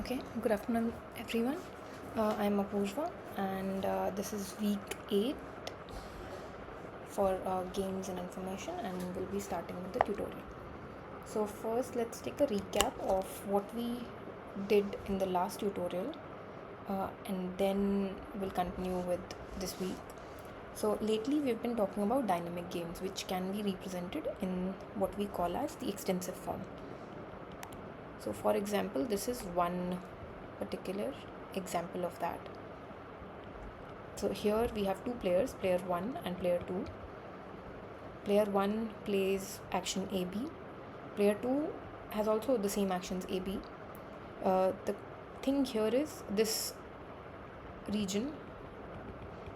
Okay, good afternoon, everyone. I'm Apurva, and this is week 8 for games and information, and we'll be starting with the tutorial. So, first, let's take a recap of what we did in the last tutorial, and then we'll continue with this week. So, lately, we've been talking about dynamic games, which can be represented in what we call as the extensive form. So, for example, this is one particular example of that. So here we have two players, player 1 and player 2. Player 1 plays action AB. Player 2 has also the same actions AB. The thing here is this region,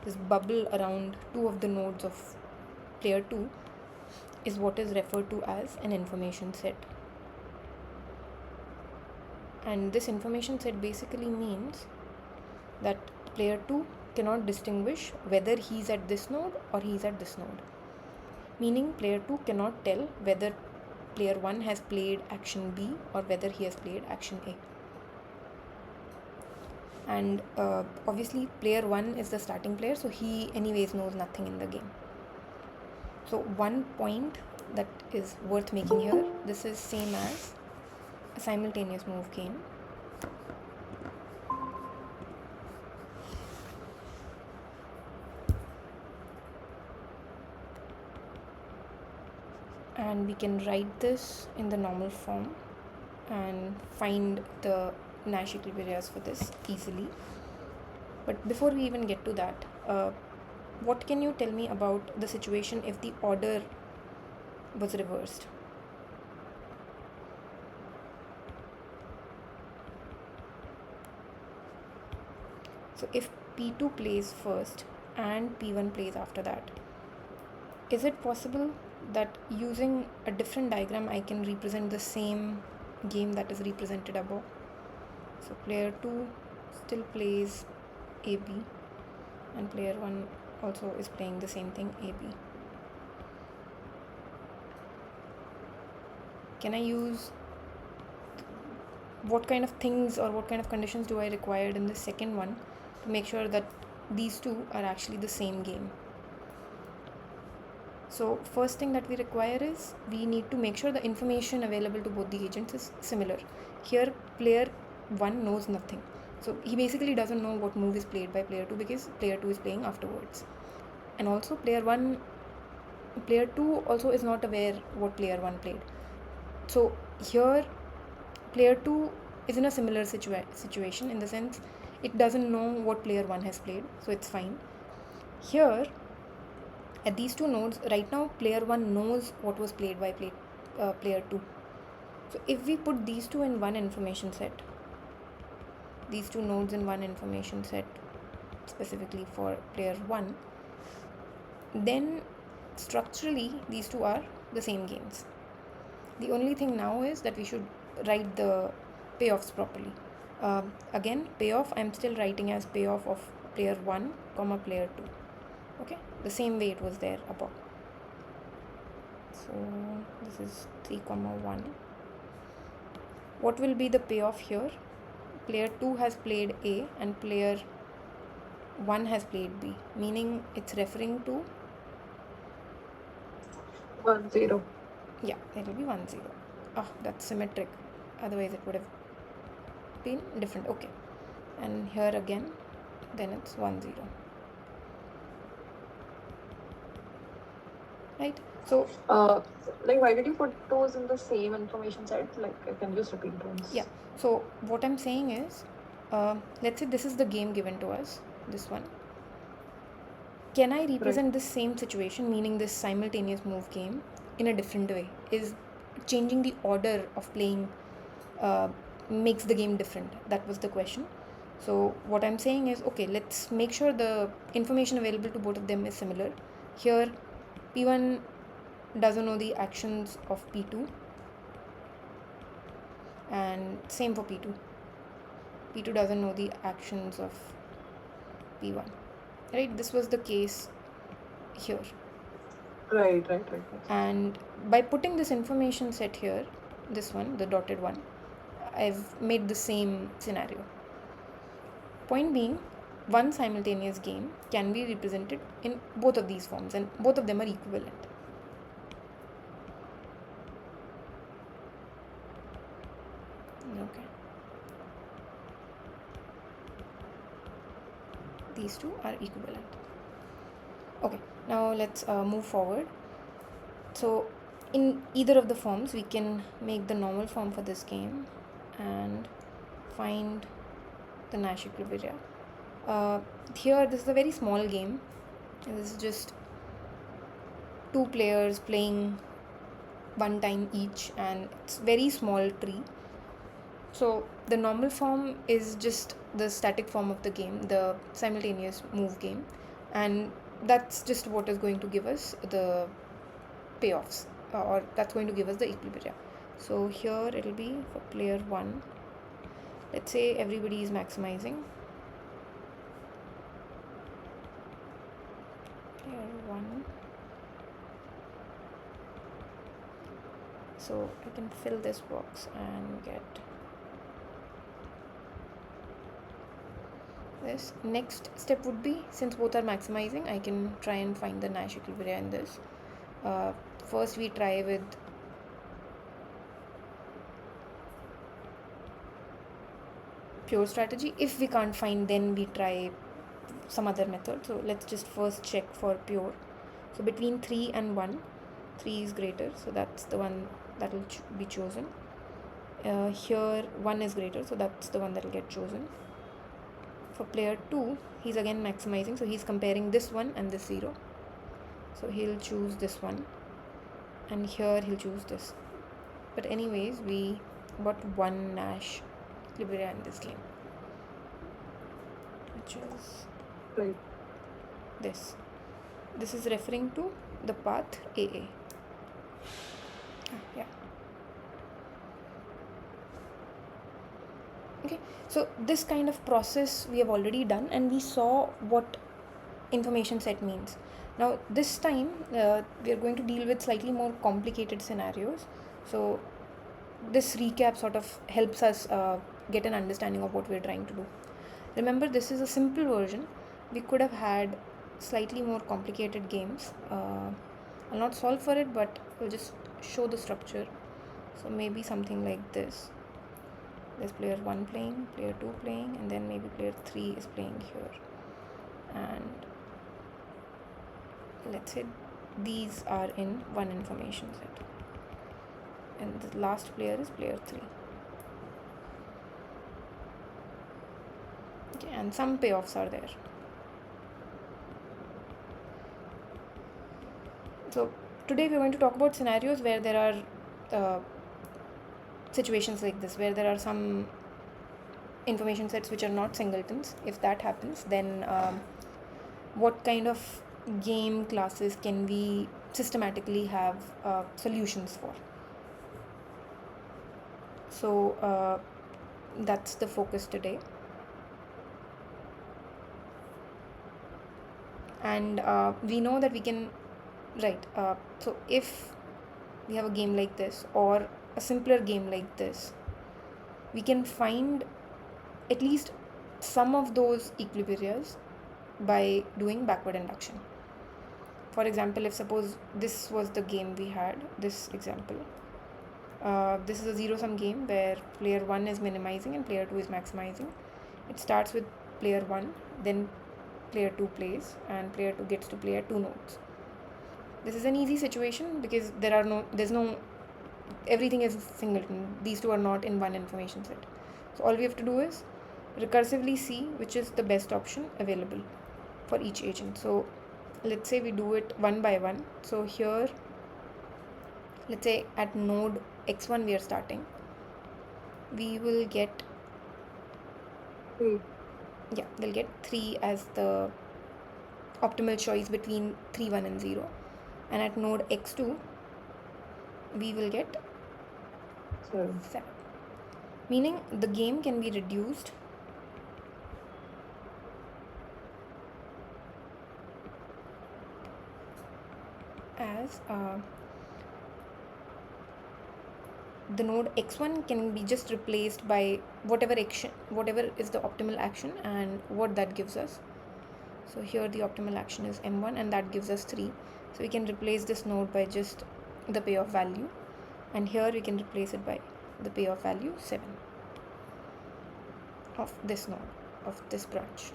this bubble around two of the nodes of player 2 is what is referred to as an information set. And this information set basically means that player 2 cannot distinguish whether he's at this node or he's at this node. Meaning player 2 cannot tell whether player 1 has played action B or whether he has played action A. And obviously player 1 is the starting player, so he anyways knows nothing in the game. So one point that is worth making here, this is same as a simultaneous move game. And we can write this in the normal form and find the Nash equilibrias for this easily. But before we even get to that, what can you tell me about the situation if the order was reversed? So if P2 plays first and P1 plays after that, is it possible that using a different diagram I can represent the same game that is represented above? So player 2 still plays AB and player 1 also is playing the same thing, AB. Can I use what kind of things or what kind of conditions do I require in the second one to make sure that these two are actually the same game? So first thing that we require is we need to make sure the information available to both the agents is similar. Here player 1 knows nothing. So he basically doesn't know what move is played by player 2 because player 2 is playing afterwards. And also player 2 also is not aware what player 1 played. So here player 2 is in a similar situation in the sense it doesn't know what player 1 has played, so it's fine. Here at these two nodes right now player 1 knows what was played by player 2. So if we put these two in one information set, these two nodes in one information set specifically for player 1, then structurally these two are the same games. The only thing now is that we should write the payoffs properly. Again, payoff I'm still writing as payoff of player 1 comma player 2. Okay, the same way it was there above. So this is 3 comma 1. What will be the payoff here? Player 2 has played A and player 1 has played B, meaning it's referring to 1-0. Yeah, it will be 1-0. That's symmetric, otherwise it would have been different. Okay, and here again then it's 1-0, right? So why did you put those in the same information set? Can you just repeat those? yeah, so what I'm saying is let's say this is the game given to us, this one. Can I represent this same situation, meaning this simultaneous move game, in a different way? Is changing the order of playing makes the game different? That was the question. So what I'm saying is, okay, let's make sure the information available to both of them is similar. Here P1 doesn't know the actions of P2 and same for P2. P2 doesn't know the actions of P1, right? This was the case here. Right. And by putting this information set here, this one, the dotted one, I've made the same scenario. Point being, one simultaneous game can be represented in both of these forms, and both of them are equivalent. Okay. These two are equivalent. Okay, now let's move forward. So in either of the forms, we can make the normal form for this game and find the Nash equilibria. Here, this is a very small game. This is just two players playing one time each, and it's very small tree. So the normal form is just the static form of the game, the simultaneous move game, and that's just what is going to give us the payoffs, or that's going to give us the equilibria. So here it'll be for player 1. Let's say everybody is maximizing. Player 1. So I can fill this box and get this. Next step would be, since both are maximizing, I can try and find the Nash equilibria in this. First we try with pure strategy. If we can't find, then we try some other method. So let's just first check for pure. So between 3 and 1, 3 is greater, so that's the one that will be chosen. Here 1 is greater, so that's the one that will get chosen. For player 2, he's again maximizing, so he's comparing this one and this 0. So he'll choose this one, and here he'll choose this. But anyways, we got one Nash equilibria in this game, which is Right. this. This is referring to the path AA. Yeah. Okay, so this kind of process we have already done, and we saw what information set means. Now this time we are going to deal with slightly more complicated scenarios. So this recap sort of helps us get an understanding of what we're trying to do. Remember, this is a simple version. We could have had slightly more complicated games. I'll not solve for it, but I'll just show the structure. So maybe something like this. There's player 1 playing, player 2 playing, and then maybe player 3 is playing here. And let's say these are in one information set. And the last player is player 3. Okay, and some payoffs are there. So today we're going to talk about scenarios where there are situations like this, where there are some information sets which are not singletons. If that happens, then what kind of game classes can we systematically have solutions for? So that's the focus today. And we know that we can, right, so if we have a game like this, or a simpler game like this, we can find at least some of those equilibrias by doing backward induction. For example, if suppose this was the game we had, this example, this is a zero-sum game where player 1 is minimizing and player 2 is maximizing. It starts with player 1, then player 2 plays, and player 2 gets to play at 2 nodes. This is an easy situation because there's no, everything is singleton. These two are not in one information set. So all we have to do is recursively see which is the best option available for each agent. So let's say we do it one by one. So here, let's say at node x1 we are starting. We will get, we'll get 3 as the optimal choice between 3, 1 and 0. And at node x2 we will get 7. Meaning the game can be reduced as the node x1 can be just replaced by whatever is the optimal action and what that gives us. So here the optimal action is m1 and that gives us 3. So we can replace this node by just the payoff value, and here we can replace it by the payoff value 7 of this node, of this branch.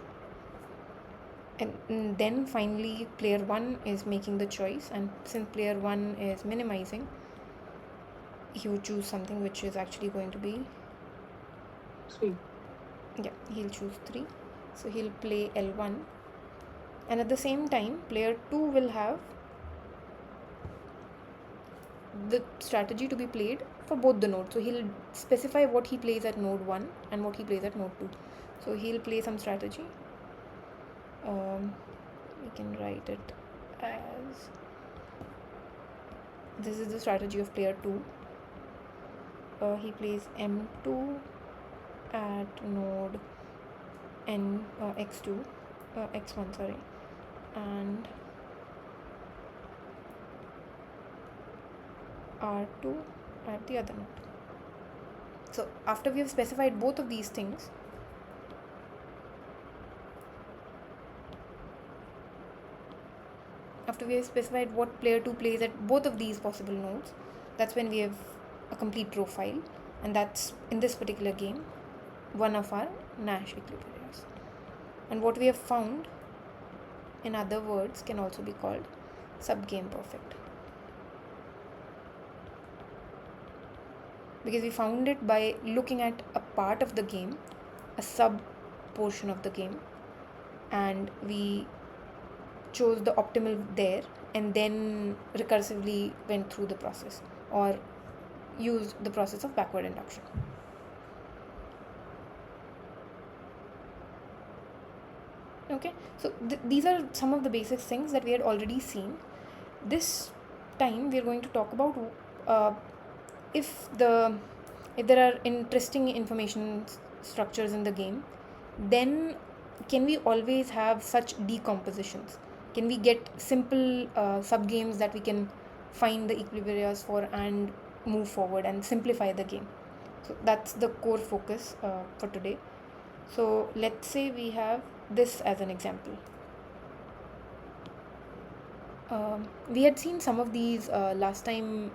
And then finally player 1 is making the choice, and since player 1 is minimizing, he would choose something which is actually going to be 3. Yeah, he'll choose 3. So he'll play L1, and at the same time player 2 will have the strategy to be played for both the nodes. So he'll specify what he plays at node 1 and what he plays at node 2. So he'll play some strategy. We can write it as, this is the strategy of player 2. He plays m2 at node x2, x1, sorry, and r2 at the other node. So after we have specified both of these things, after we have specified what player 2 plays at both of these possible nodes, that's when we have a complete profile, and that's, in this particular game, one of our Nash equilibrias. And what we have found, in other words, can also be called subgame perfect, because we found it by looking at a part of the game, a sub portion of the game, and we chose the optimal there and then recursively went through the process or used the process of backward induction. Okay, so these are some of the basic things that we had already seen. This time we are going to talk about if there are interesting information structures in the game, then can we always have such decompositions? Can we get simple subgames that we can find the equilibrias for and move forward and simplify the game? So that's the core focus for today. So let's say we have this as an example. We had seen some of these last time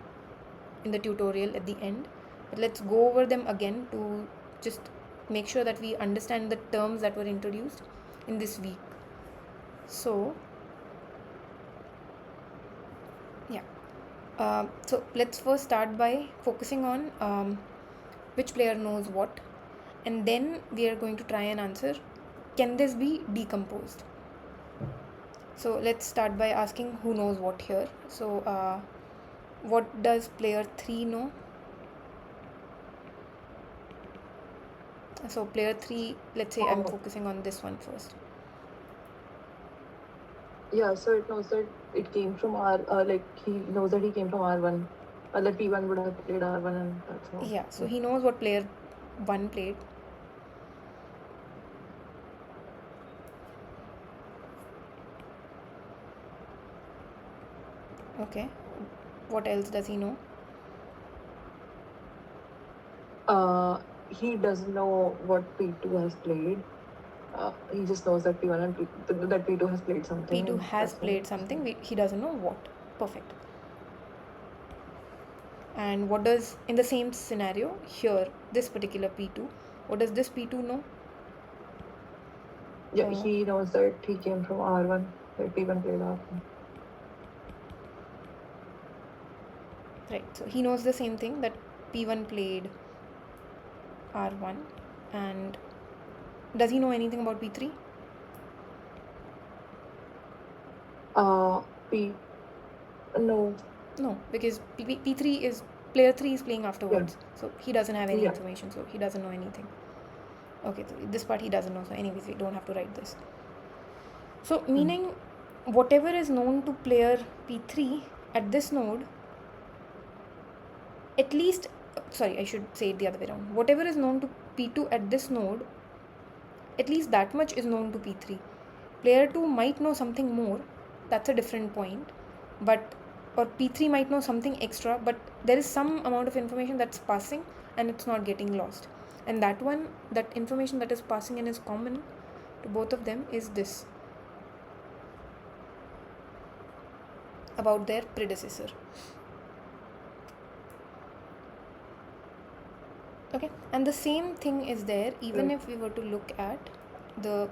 in the tutorial at the end, but let's go over them again to just make sure that we understand the terms that were introduced in this week. So yeah, so let's first start by focusing on which player knows what, and then we are going to try and answer, can this be decomposed? So let's start by asking who knows what here. So what does player 3 know? So player 3, let's say I'm focusing on this one first. Yeah, so it knows that it came from he knows that he came from R1, that P1 would have played R1, and that's all. Yeah, so he knows what player 1 played. Okay, what else does he know? He doesn't know what P2 has played. He just knows that P1 and that P2 has played something. P2 has played something, he doesn't know what. Perfect. And what does, in the same scenario here, this particular P2, what does this P2 know? Yeah, he knows that he came from R1, that P1 played R1. Right, so he knows the same thing, that P1 played R1. And does he know anything about P3? No, because P3 is, player 3 is playing afterwards. Yeah. So he doesn't have any information, so he doesn't know anything. Okay, so this part he doesn't know, so anyways we don't have to write this. So meaning whatever is known to player P3 at this node, at least, sorry, I should say it the other way around. Whatever is known to P2 at this node, at least that much is known to P3. Player 2 might know something more, that's a different point, but, or P3 might know something extra, but there is some amount of information that's passing and it's not getting lost. And that information that is passing and is common to both of them is this about their predecessor. Okay, and the same thing is there even if we were to look at the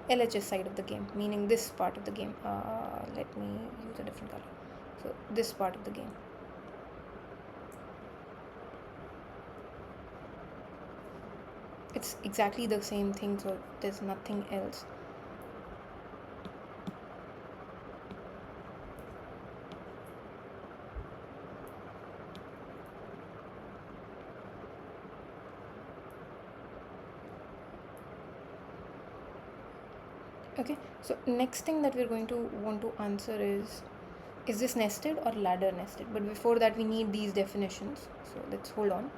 LHS side of the game, meaning this part of the game. Let me use a different color. So this part of the game. It's exactly the same thing, so there's nothing else. Okay, so next thing that we're going to want to answer is this nested or ladder nested? But before that we need these definitions, so let's hold on.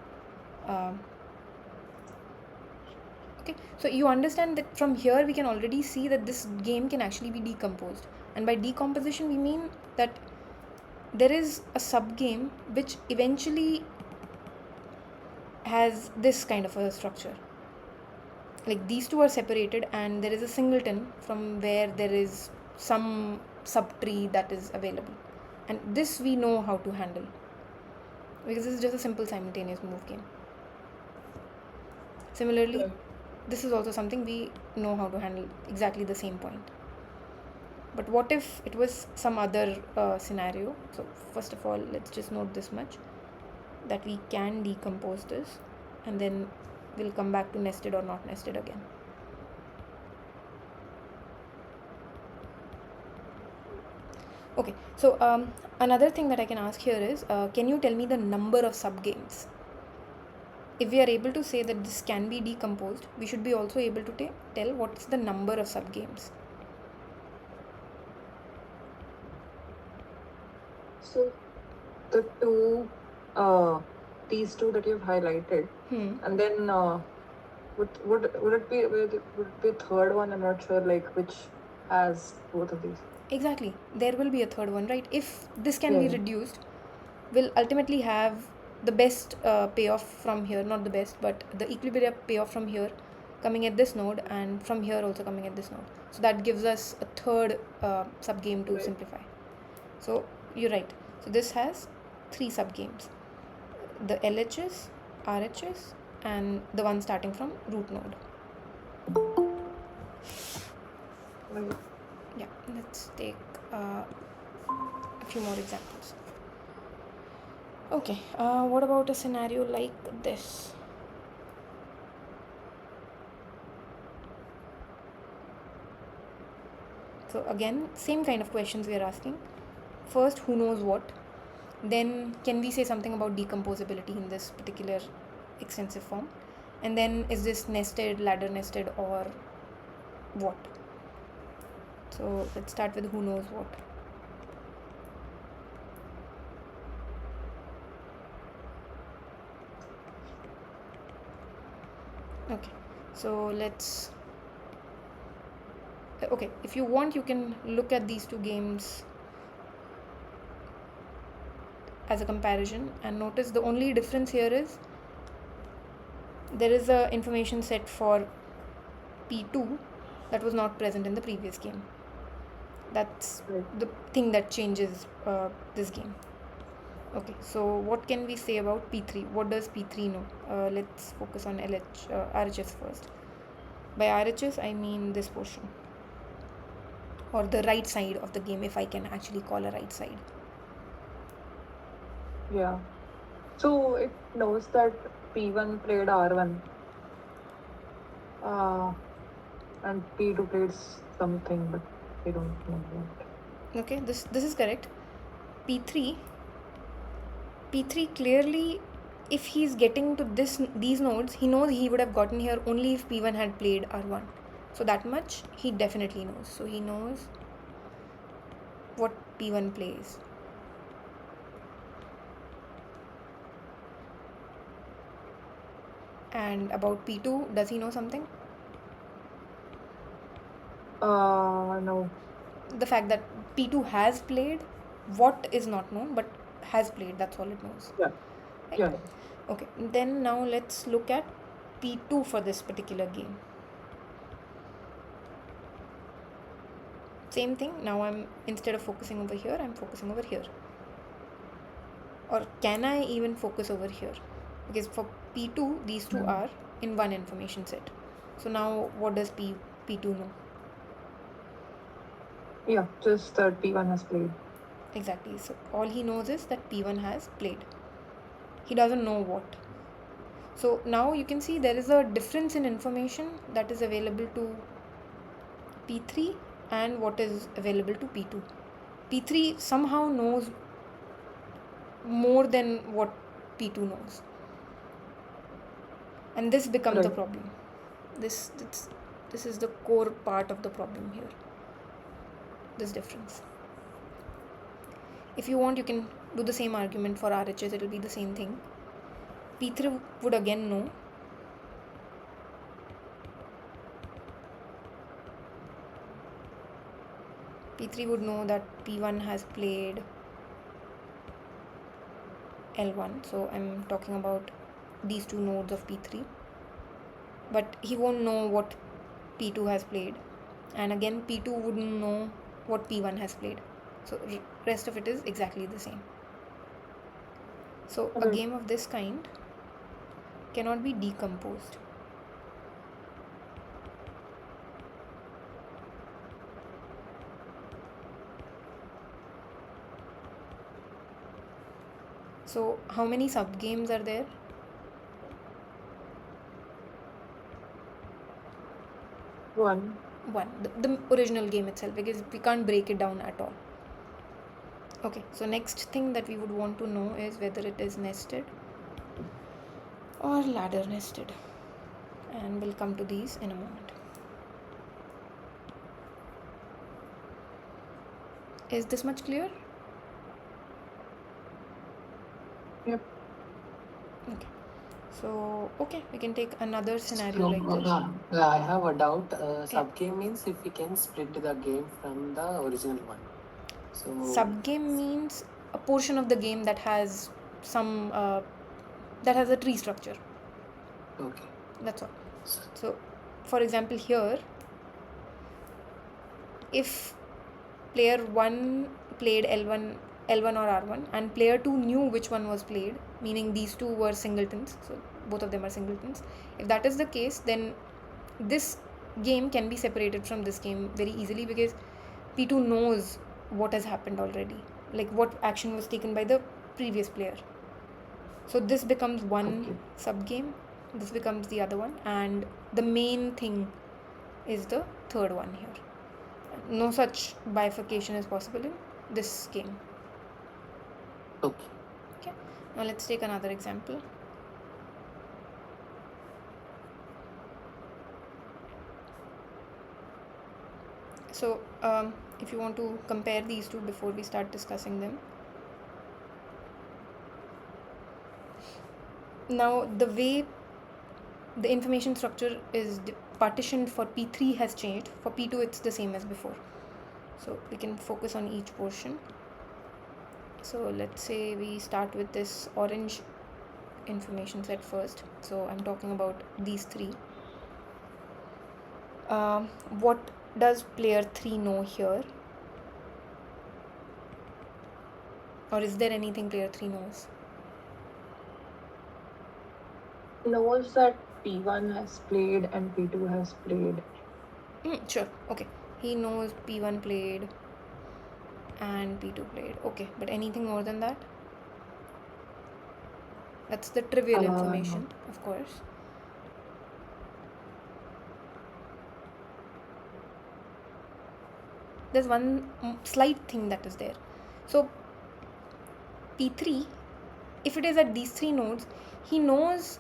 Okay, so you understand that from here we can already see that this game can actually be decomposed, and by decomposition we mean that there is a sub game which eventually has this kind of a structure. Like these two are separated and there is a singleton from where there is some subtree that is available, and this we know how to handle because this is just a simple simultaneous move game. Similarly, this is also something we know how to handle, exactly the same point. But what if it was some other scenario? So first of all, let's just note this much, that we can decompose this and then we'll come back to nested or not nested again. Okay, so another thing that I can ask here is, can you tell me the number of subgames? If we are able to say that this can be decomposed, we should be also able to tell what's the number of subgames. So the two, these two that you've highlighted, and then would it be a third one? I'm not sure, like which has both of these. Exactly, there will be a third one, right? If this can be reduced, we'll ultimately have the best payoff from here, not the best, but the equilibrium payoff from here coming at this node and from here also coming at this node. So that gives us a third subgame to simplify. So you're right. So this has 3 subgames: the LHS, RHS, and the one starting from root node. Yeah, let's take a few more examples. Okay, what about a scenario like this? So again, same kind of questions we are asking. First, who knows what? Then, can we say something about decomposability in this particular extensive form? And then, is this nested, ladder nested, or what? So let's start with who knows what. Okay, so let's okay, if you want you can look at these two games as a comparison and notice the only difference here is there is a information set for P2 that was not present in the previous game. That's the thing that changes this game. Okay, so what can we say about P3? What does P3 know? Let's focus on RHS first. By RHS, I mean this portion, or the right side of the game, if I can actually call a right side. Yeah. So it knows that P1 played R1 and P2 played something, but I don't know what. Okay, this is correct. P3 clearly, if he's getting to these nodes, he knows he would have gotten here only if P1 had played R1. So that much he definitely knows. So he knows what P1 plays. And about P2, does he know something? No. The fact that P2 has played what is not known but has played, that's all it knows. Yeah. Right? Yeah. Okay, then now let's look at P2 for this particular game. Same thing, now instead of focusing over here, I'm focusing over here. Or can I even focus over here? Because for P2, these two are in one information set. So now what does P2 know? Yeah, just that P1 has played. Exactly. So all he knows is that P1 has played. He doesn't know what. So now you can see there is a difference in information that is available to P3 and what is available to P2. P3 somehow knows more than what P2 knows. And this becomes the Right. problem. This is the core part of the problem here. This difference. If you want, you can do the same argument for RHS, it will be the same thing. P3 would again know. P3 would know that P1 has played L1. So I'm talking about these two nodes of P3. But he won't know what P2 has played. And again, P2 wouldn't know what P1 has played. So rest of it is exactly the same. So a game of this kind cannot be decomposed. So how many sub-games are there? One. The original game itself, because we can't break it down at all. Okay, so next thing that we would want to know is whether it is nested or ladder nested, and we'll come to these in a moment. Is this much clear? Yep. Okay, so we can take another scenario like this. I have a doubt. Subgame means if we can split the game from the original one. So Subgame means a portion of the game that has some that has a tree structure. Okay. That's all. So, for example, here, if player 1 played L1 or R1 and player 2 knew which one was played, meaning these two were singletons, so both of them are singletons. If that is the case, then this game can be separated from this game very easily, because P2 knows what has happened already, like what action was taken by the previous player. So this becomes one sub-game, this becomes the other one, and the main thing is the third one here. No such bifurcation is possible in this game. Okay. Now let's take another example. So if you want to compare these two before we start discussing them. Now the way the information structure is partitioned for P3 has changed. For P2 it's the same as before. So we can focus on each portion. So let's say we start with this orange information set first. So I'm talking about these three. What does player 3 know here? Or is there anything player 3 knows? Knows that P1 has played and P2 has played. Sure, okay. He knows P1 played and P2 played. Okay, but anything more than that? That's the trivial information, of course. There's one slight thing that is there. So P3, if it is at these three nodes, he knows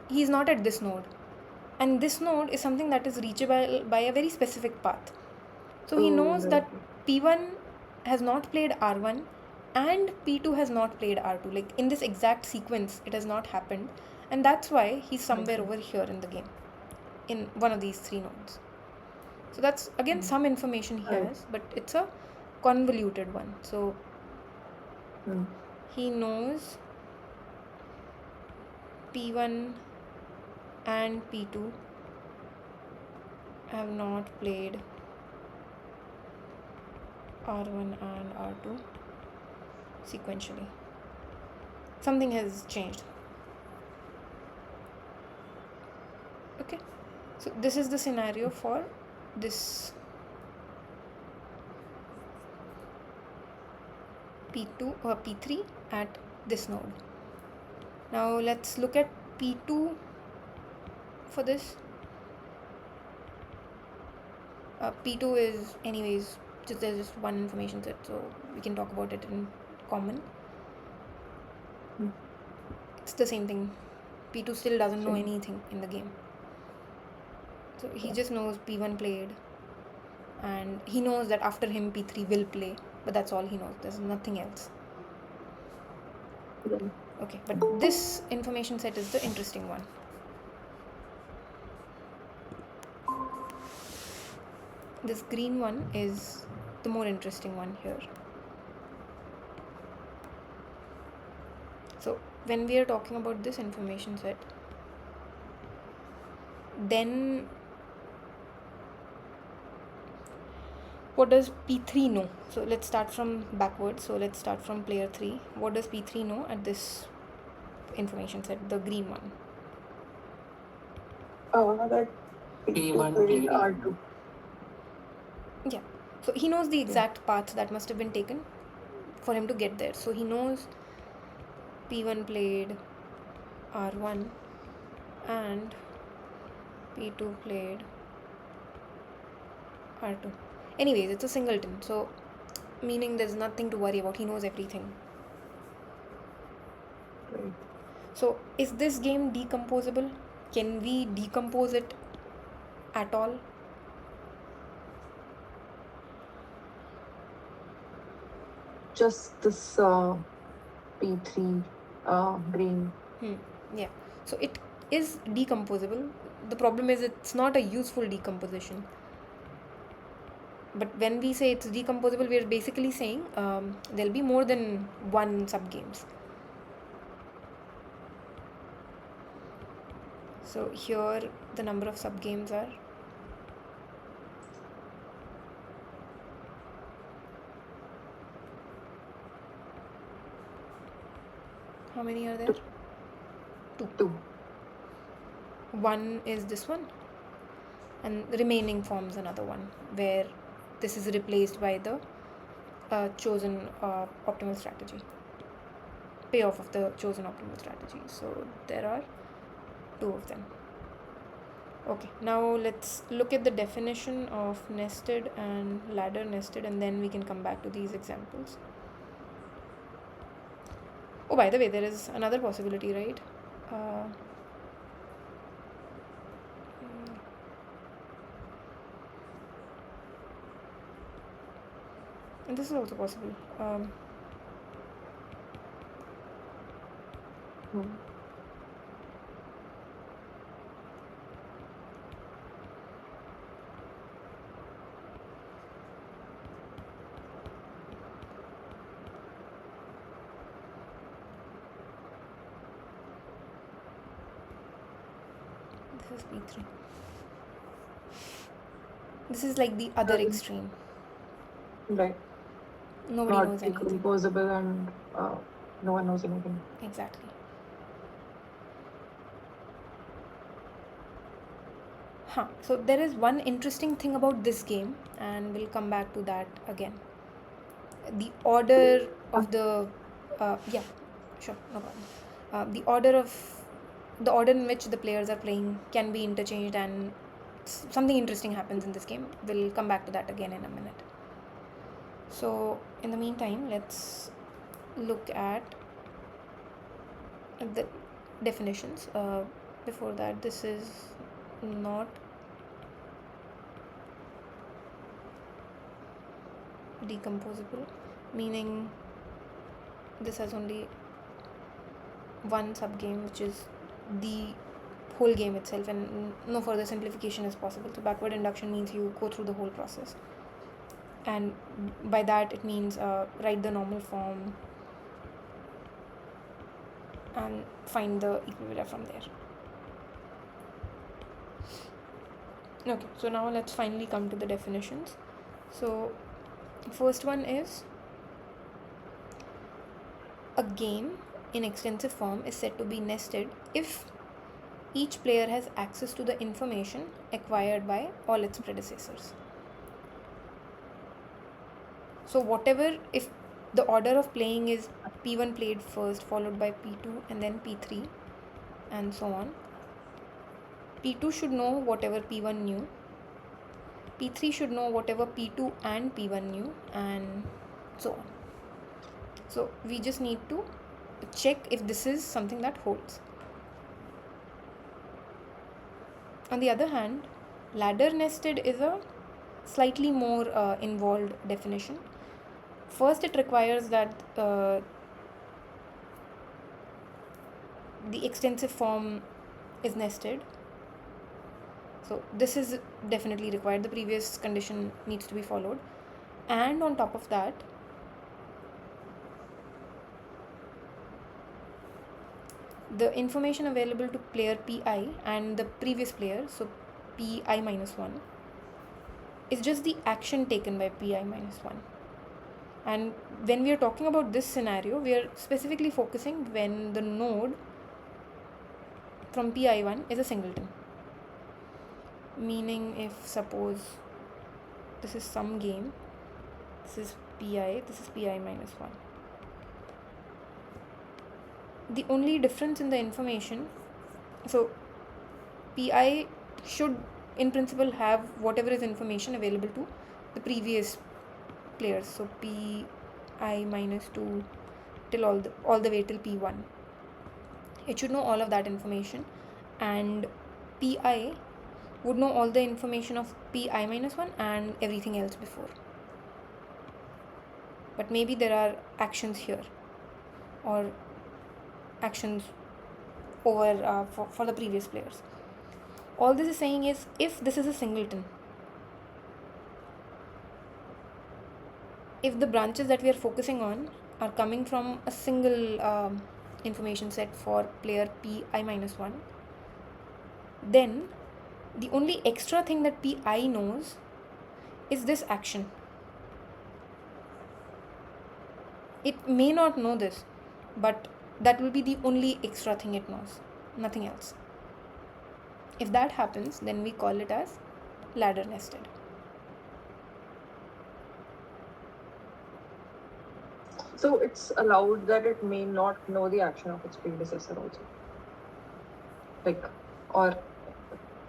he's not at this node, and this node is something that is reachable by a very specific path. So he knows that P1 has not played R1 and P2 has not played R2. Like in this exact sequence, it has not happened, and that's why he's somewhere over here in the game, in one of these three nodes. So that's again some information he has, but it's a convoluted one. So Hmm. he knows P1 and P2 have not played R1 and R2 sequentially. Something has changed. Okay, so this is the scenario for this P2 or P3 at this node. Now let's look at P2 for this. P2 is anyways there's just one information set, so we can talk about it in common. Hmm. It's the same thing. P2 still doesn't know Same. anything in the game, so he just knows P1 played, and he knows that after him P3 will play, but that's all he knows. There's nothing else. Yeah. Okay, but this information set is the interesting one. This green one is the more interesting one here. So when we are talking about this information set, then what does P3 know? So let's start from backwards. So let's start from player 3. What does P3 know at this information set, the green one? That P1 played played R2. Yeah, so he knows the exact path that must have been taken for him to get there. So he knows P1 played R1 and P2 played R2. Anyways, it's a singleton, so meaning there's nothing to worry about. He knows everything. Right. So is this game decomposable? Can we decompose it at all? Just this P3 green. Yeah, so it is decomposable. The problem is it's not a useful decomposition. But when we say it's decomposable, we're basically saying there'll be more than one subgames. So here the number of subgames are how many are there? Two. One is this one, and the remaining forms another one where this is replaced by the chosen optimal strategy, payoff of the chosen optimal strategy. So there are two of them. Okay, now let's look at the definition of nested and ladder nested, and then we can come back to these examples. Oh, by the way, there is another possibility, right? And this is also possible. This is P3. This is like the other extreme. Right. Nobody Not knows anything. decomposable and no one knows anything. Exactly. So there is one interesting thing about this game, and we'll come back to that again. The order of the yeah, sure, no problem. The order in which the players are playing can be interchanged, and something interesting happens in this game. We'll come back to that again in a minute. So in the meantime, let's look at the definitions. Before that, this is not decomposable, meaning this has only one subgame, which is the whole game itself, and no further simplification is possible. So backward induction means you go through the whole process, and by that it means write the normal form, and find the equilibria from there. Okay, so now let's finally come to the definitions. So first one is, a game in extensive form is said to be nested if each player has access to the information acquired by all its predecessors. So whatever, if the order of playing is P1 played first, followed by P2 and then P3 and so on, P2 should know whatever P1 knew, P3 should know whatever P2 and P1 knew, and so on. So we just need to check if this is something that holds. On the other hand, ladder nested is a slightly more involved definition. First, it requires that the extensive form is nested. So this is definitely required. The previous condition needs to be followed. And on top of that, the information available to player Pi and the previous player, so Pi minus 1, is just the action taken by Pi minus 1. And when we are talking about this scenario, we are specifically focusing when the node from Pi1 is a singleton. Meaning, if suppose this is some game, this is Pi, this is Pi minus 1. The only difference in the information, so Pi should in principle have whatever is information available to the previous players, so Pi minus 2 till all the way till P1. It should know all of that information, and Pi would know all the information of Pi minus 1 and everything else before. But maybe there are actions here or actions over for the previous players. All this is saying is, if this is a singleton, if the branches that we are focusing on are coming from a single information set for player Pi minus 1, then the only extra thing that Pi knows is this action. It may not know this, but that will be the only extra thing it knows, nothing else. If that happens, then we call it as ladder nested. So it's allowed that it may not know the action of its predecessor also. Like, or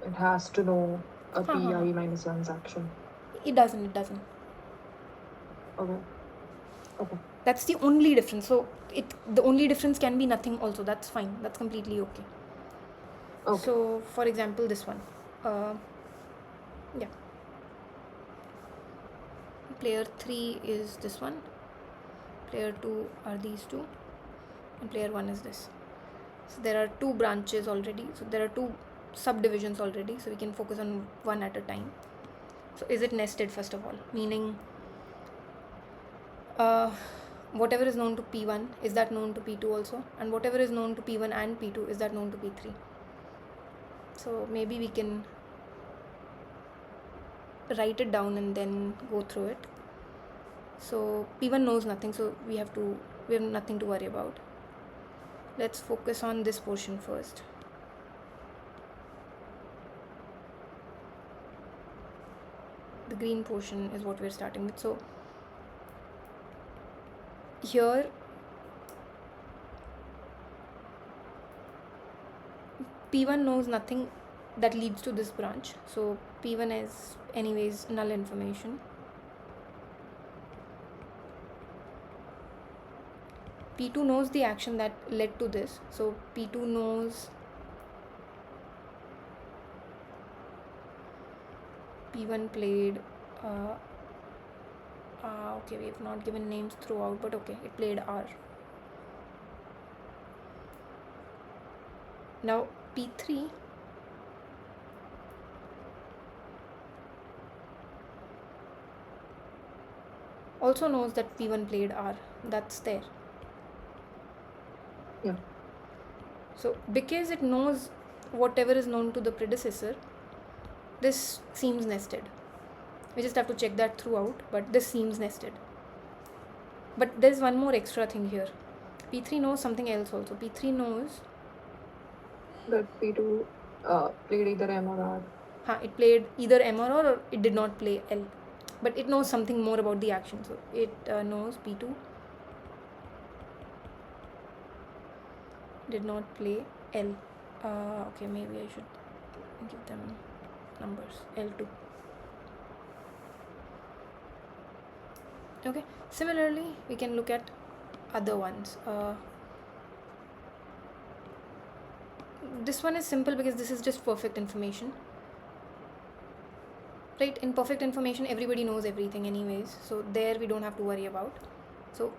it has to know a Pi minus 1's action. It doesn't. Okay. That's the only difference. So the only difference can be nothing also. That's fine. That's completely okay. So for example, this one. Player 3 is this one. Player 2 are these two. And player 1 is this. So there are two branches already. So there are two subdivisions already. So we can focus on one at a time. So is it nested first of all? Meaning whatever is known to P1, is that known to P2 also? And whatever is known to P1 and P2, is that known to P3? So maybe we can write it down and then go through it. So P1 knows nothing, so we have nothing to worry about. Let's focus on this portion first. The green portion is what we're starting with. So here P1 knows nothing that leads to this branch. So P1 is anyways null information. P2 knows the action that led to this. So P2 knows P1 played okay, we have not given names throughout, but okay, it played R. Now P3 also knows that P1 played R. That's there. Yeah. So because it knows whatever is known to the predecessor, this seems nested. We just have to check that throughout, but this seems nested. But there's one more extra thing here. P3 knows something else also. P3 knows that P2 played either M or R. it played either M or R, or it did not play L. But it knows something more about the action. So it knows P2 did not play L. Okay, maybe I should give them numbers. L2. Okay, similarly we can look at other ones. This one is simple because this is just perfect information, right? In perfect information everybody knows everything anyways, so there we don't have to worry about. So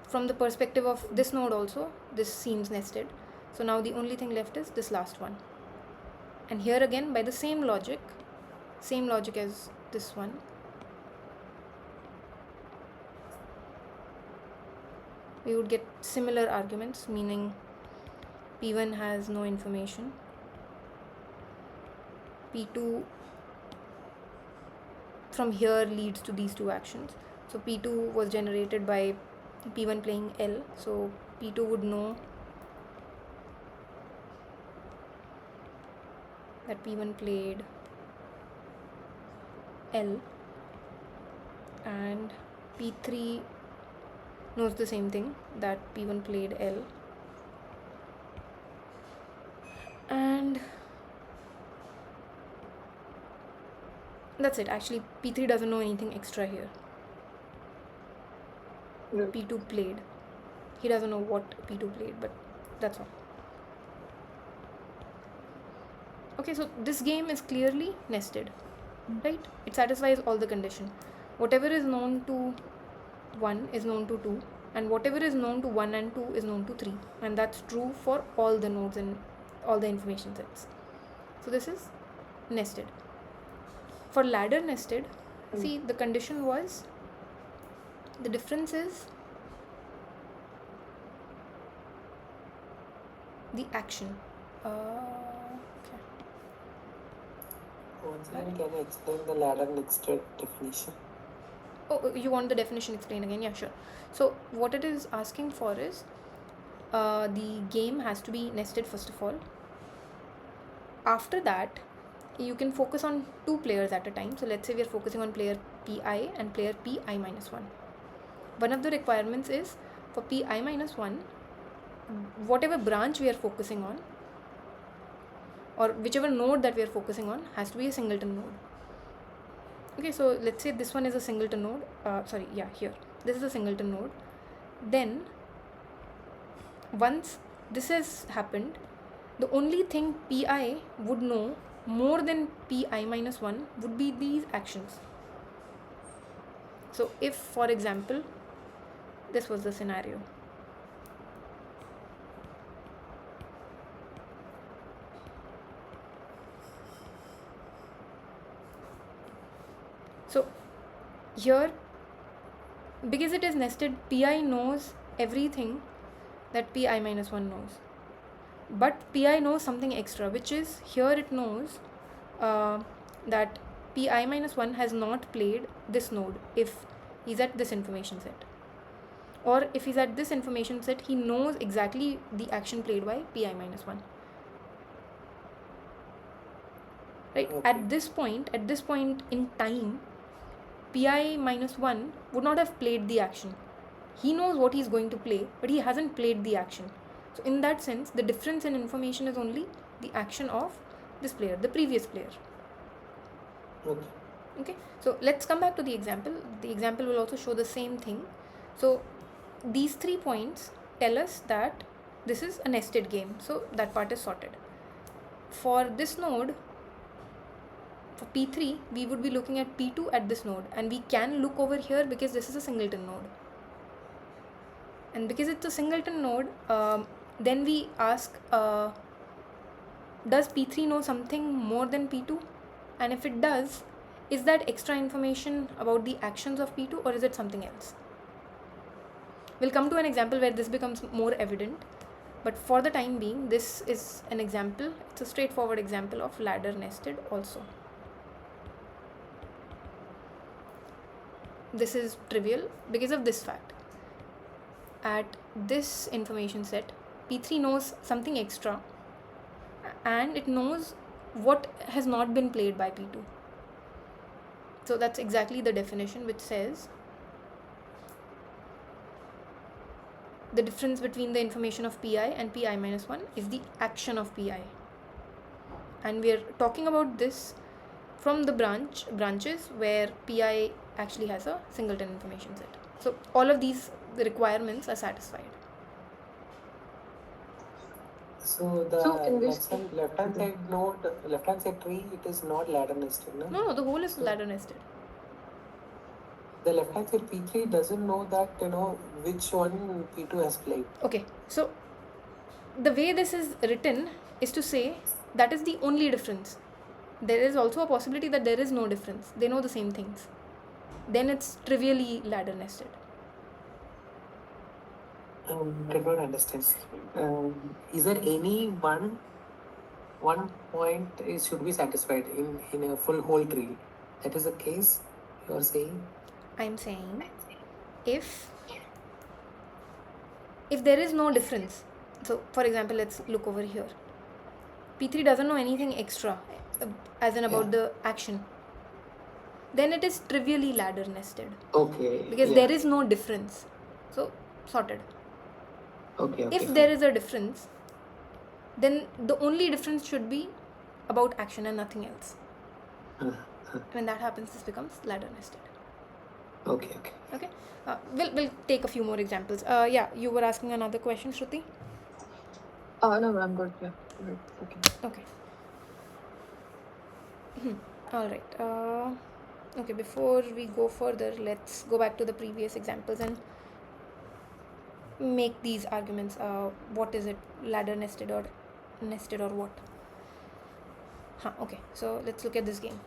from the perspective of this node also, this seems nested. So now the only thing left is this last one, and here again by the same logic as this one, we would get similar arguments, meaning P1 has no information, P2 from here leads to these two actions. So P2 was generated by P1 playing L, so P2 would know that P1 played L, and P3 knows the same thing, that P1 played L, and that's it. Actually P3 doesn't know anything extra here. Yeah. P2 played, he doesn't know what P2 played, but that's all. Okay, so this game is clearly nested, right? It satisfies all the condition. Whatever is known to 1 is known to 2, and whatever is known to 1 and 2 is known to 3, and that's true for all the nodes and all the information sets. So this is nested. For ladder nested, see, the condition was, the difference is the action. Okay. Once again, can you explain the ladder nested definition? Oh, you want the definition explained again? Yeah, sure. So what it is asking for is, the game has to be nested first of all. After that, you can focus on two players at a time. So let's say we are focusing on player Pi and player Pi minus 1. One of the requirements is, for Pi minus 1, whatever branch we are focusing on, or whichever node that we are focusing on, has to be a singleton node. Okay, so let's say this one is a singleton node. Here this is a singleton node. Then once this has happened, the only thing Pi would know more than Pi minus 1 would be these actions. So if, for example, this was the scenario, so here, because it is nested, Pi knows everything that Pi minus 1 knows, but Pi knows something extra, which is, here it knows that Pi minus 1 has not played this node if he's at this information set, or if he's at this information set, he knows exactly the action played by Pi minus 1, right? Okay. At this point in time, Pi minus 1 would not have played the action. He knows what he's going to play, but he hasn't played the action. So in that sense, the difference in information is only the action of this player, the previous player. Okay, so let's come back to the example. The example will also show the same thing. So these 3 points tell us that this is a nested game, so that part is sorted. For this node, for P3, we would be looking at P2 at this node, and we can look over here because this is a singleton node. And because it's a singleton node, then we ask, does P3 know something more than P2? And if it does, is that extra information about the actions of P2, or is it something else? We'll come to an example where this becomes more evident. But for the time being, this is an example. It's a straightforward example of ladder nested also. This is trivial because of this fact. At this information set, P3 knows something extra, and it knows what has not been played by P2. So that's exactly the definition, which says the difference between the information of Pi and Pi minus 1 is the action of Pi. And we are talking about this from the branches where Pi actually has a singleton information set. So all of these requirements are satisfied. So the So in this left-hand side node, left-hand side tree, it is not ladder nested, no? No, the whole is ladder nested. The left-hand side P3 doesn't know that, which one P2 has played. Okay, so the way this is written is to say that is the only difference. There is also a possibility that there is no difference. They know the same things. Then it's trivially ladder nested. Did not understand. Is there any one point should be satisfied in a full whole tree? That is the case you are saying? I'm saying if there is no difference, so for example, let's look over here. P3 doesn't know anything extra, as in about the action. Then it is trivially ladder nested. Okay. Because there is no difference. So sorted. Okay. If there is a difference, then the only difference should be about action and nothing else. When that happens, this becomes ladder nested. Okay. We'll take a few more examples. Yeah, you were asking another question, Shruti? No, I'm good. Yeah. Okay. All right. Okay, before we go further, let's go back to the previous examples and make these arguments. What is it? Ladder nested or what? Okay, so let's look at this game.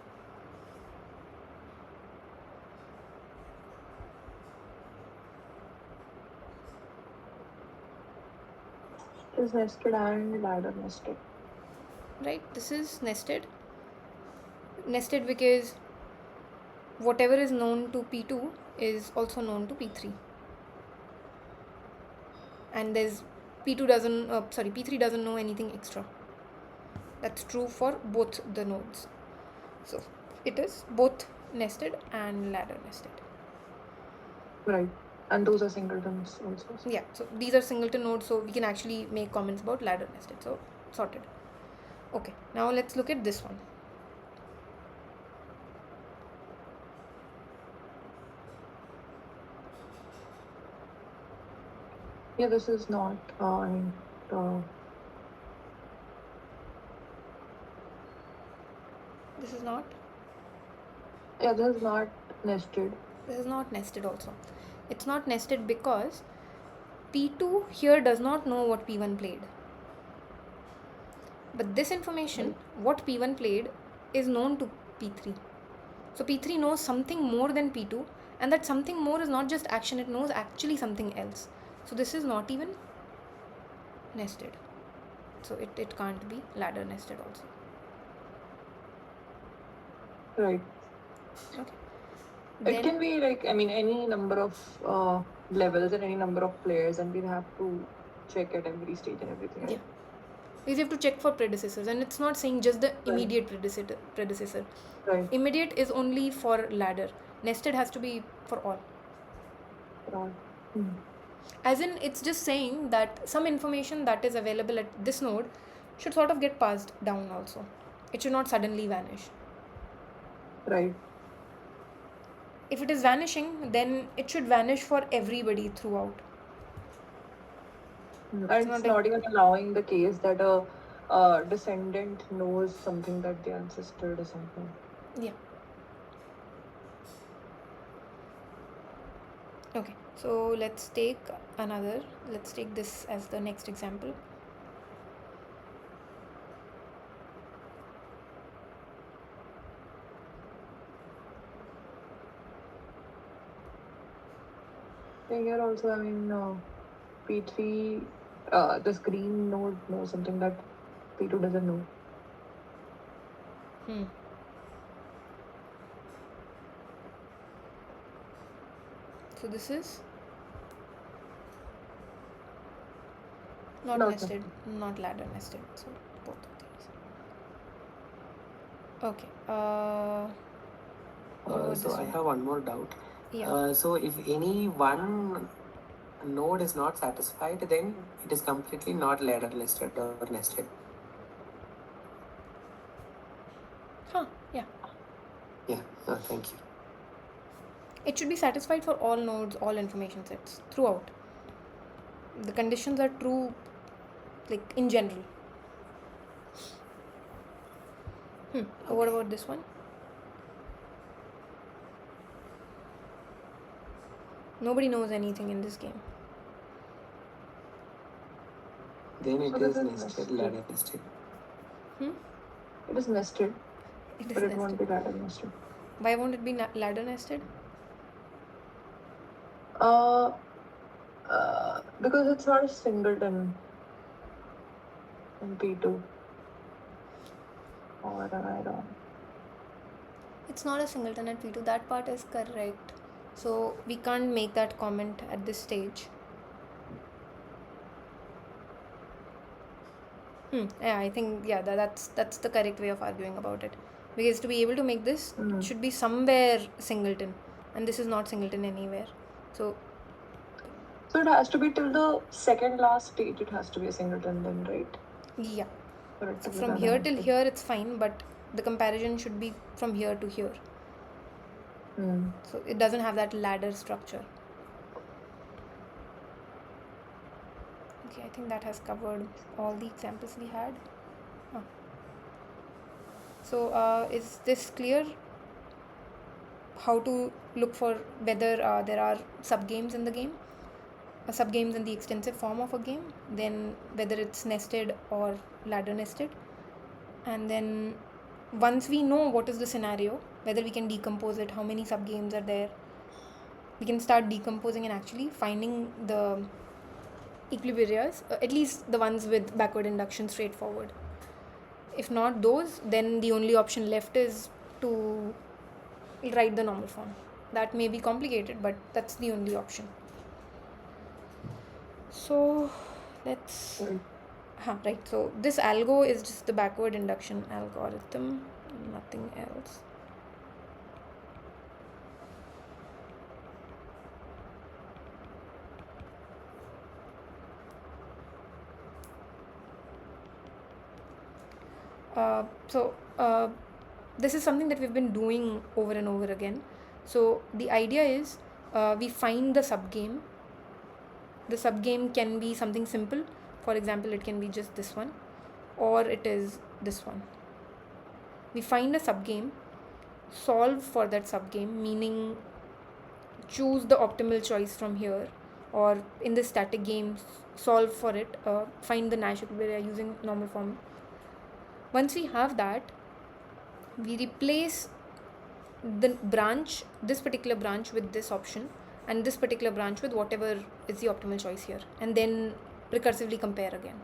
Is nested and ladder nested. Right, this is nested. Nested because whatever is known to P2 is also known to P3. And P3 doesn't know anything extra. That's true for both the nodes. So it is both nested and ladder nested. Right. And those are singletons also. Yeah, so these are singleton nodes, so we can actually make comments about ladder nested. So sorted. Okay, now let's look at this one. Yeah, this is not. This is not. Yeah, this is not nested. This is not nested also. It's not nested because P2 here does not know what P1 played. But this information, what P1 played, is known to P3. So P3 knows something more than P2, and that something more is not just action, it knows actually something else. So this is not even nested. So it can't be ladder nested also. Right. Okay. It can be any number of levels and any number of players, and we'll have to check at every stage and everything. Right? Yeah. Because you have to check for predecessors, and it's not saying just the immediate predecessor. Right. Immediate is only for ladder. Nested has to be for all. As in, it's just saying that some information that is available at this node should sort of get passed down also. It should not suddenly vanish. Right. If it is vanishing, then it should vanish for everybody throughout. And it's not even allowing the case that a descendant knows something that the ancestor doesn't know. Yeah. Okay, so let's take this as the next example. Here also, P3 This green node knows something that P2 doesn't know. So this is not No, nested, not ladder nested. So both of these. Okay. What about So this I one? have one more doubt. Yeah. So if any one node is not satisfied, then it is completely not ladder nested or nested. Huh. Yeah. Yeah. Thank you. It should be satisfied for all nodes, all information sets throughout. The conditions are true, like in general. What about this one? Nobody knows anything in this game. Then it So is this is nested, nested. ladder nested. It is nested, It is but it nested. won't be ladder nested. Why won't it be ladder nested? Because it's not a singleton in P2. Or am I wrong? It's not a singleton at P2. That part is correct. So we can't make that comment at this stage. Yeah, I think that's the correct way of arguing about it. Because to be able to make this, it should be somewhere singleton, and this is not singleton anywhere. So it has to be till the second last stage. It has to be a singleton then, right? yeah. For it So to be from ladder here till nested. here it's fine, but the comparison should be from here to here. So it doesn't have that ladder structure. Okay, I think that has covered all the examples we had. So is this clear? How to look for whether there are subgames in the game, subgames in the extensive form of a game, then whether it's nested or ladder nested, and then once we know what is the scenario, whether we can decompose it, how many subgames are there, we can start decomposing and actually finding the equilibrias, at least the ones with backward induction straightforward. If not those, then the only option left is to write the normal form. That may be complicated, but that's the only option. So let's right. So this algo is just the backward induction algorithm, nothing else. This is something that we've been doing over and over again. So the idea is we find the subgame. The subgame can be something simple. For example, it can be just this one, or it is this one. We find a subgame, solve for that subgame, meaning choose the optimal choice from here, or in the static game, solve for it, find the Nash equilibria using normal form. Once we have that, we replace the branch, this particular branch with this option, and this particular branch with whatever is the optimal choice here, and then recursively compare again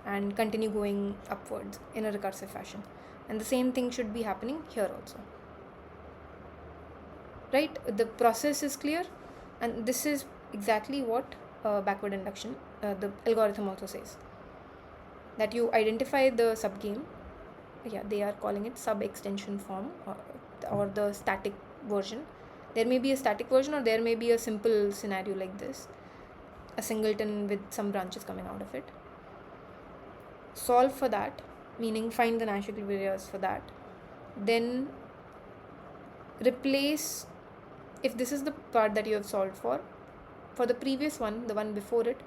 and continue going upwards in a recursive fashion. And the same thing should be happening here also, right? The process is clear, and this is exactly what backward induction, the algorithm also says, that you identify the subgame. Yeah, they are calling it sub extension form, or the static version. There may be a static version, or there may be a simple scenario like this, a singleton with some branches coming out of it. Solve for that, meaning find the Nash equilibrias for that. Then replace, if this is the part that you have solved for the previous one, the one before it,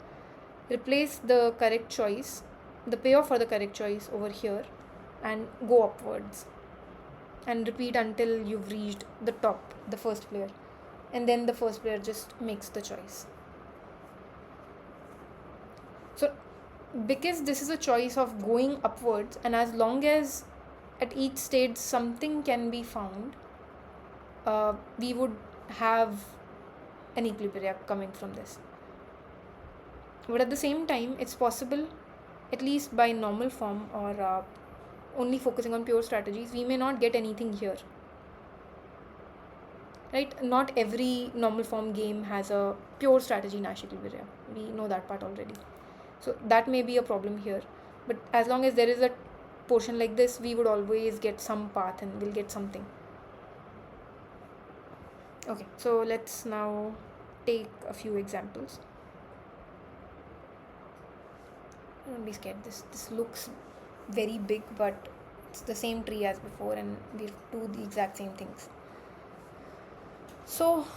replace the correct choice, the payoff for the correct choice over here, and go upwards and repeat until you've reached the top, the first player, and then the first player just makes the choice. So because this is a choice of going upwards, and as long as at each stage something can be found, we would have an equilibria coming from this. But at the same time, it's possible, at least by normal form or only focusing on pure strategies, we may not get anything here. Right? Not every normal form game has a pure strategy Nash equilibria. We know that part already. So that may be a problem here. But as long as there is a portion like this, we would always get some path and we'll get something. Okay, so let's now take a few examples. Don't be scared. This looks very big, but it's the same tree as before, and we do the exact same things. So,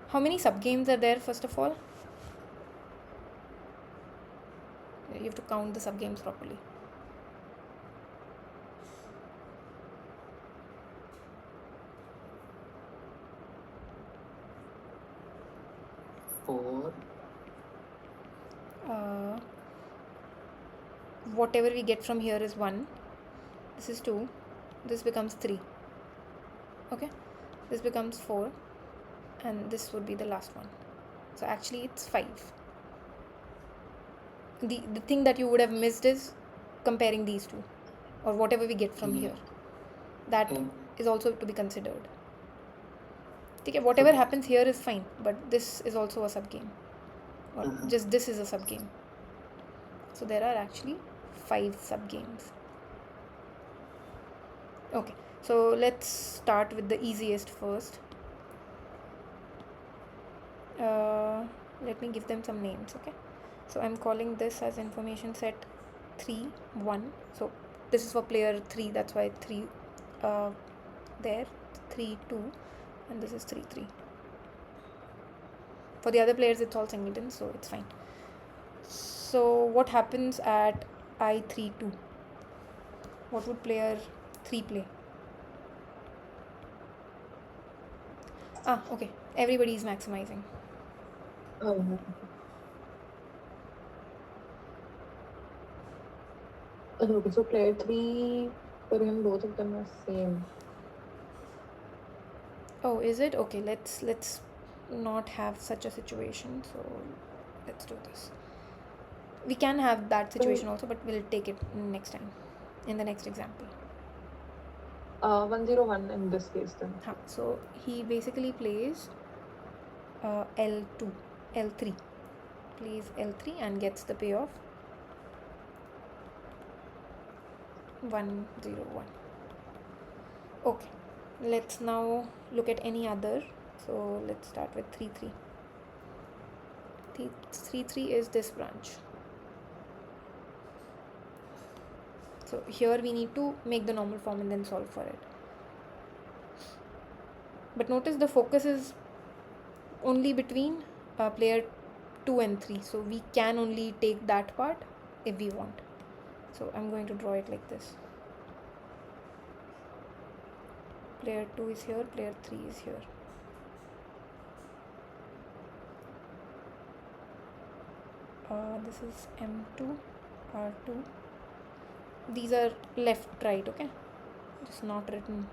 how many subgames are there, first of all? You have to count the subgames properly. Four. Whatever we get from here is 1. This is 2. This becomes 3. Okay? This becomes 4. And this would be the last one. So actually it's 5. The thing that you would have missed is comparing these two, or whatever we get from here. That is also to be considered. Okay, whatever happens here is fine, but this is also a subgame, or just this is a subgame. So there are actually 5 subgames. Okay, so let's start with the easiest first. Let me give them some names. Okay, so I'm calling this as information set 3 1. So this is for player 3, that's why 3 there, 3 2, and this is 3 3. For the other players it's all singletons, so it's fine. So what happens at I3 2? What would player 3 play? Okay, everybody is maximizing. Okay, so player 3, for him, both of them are same. Oh, is it? Okay, let's not have such a situation. So let's do this. We can have that situation also, but we'll take it next time, in the next example. 101 in this case then. So he basically plays L2, L3. Plays L3 and gets the payoff 101. Okay, let's now look at any other. So let's start with 3 3. 3 3 is this branch. So here we need to make the normal form and then solve for it. But notice the focus is only between player 2 and 3. So we can only take that part if we want. So I'm going to draw it like this. Player 2 is here, player 3 is here. This is M2, R2. These are left, right, okay? Just not written.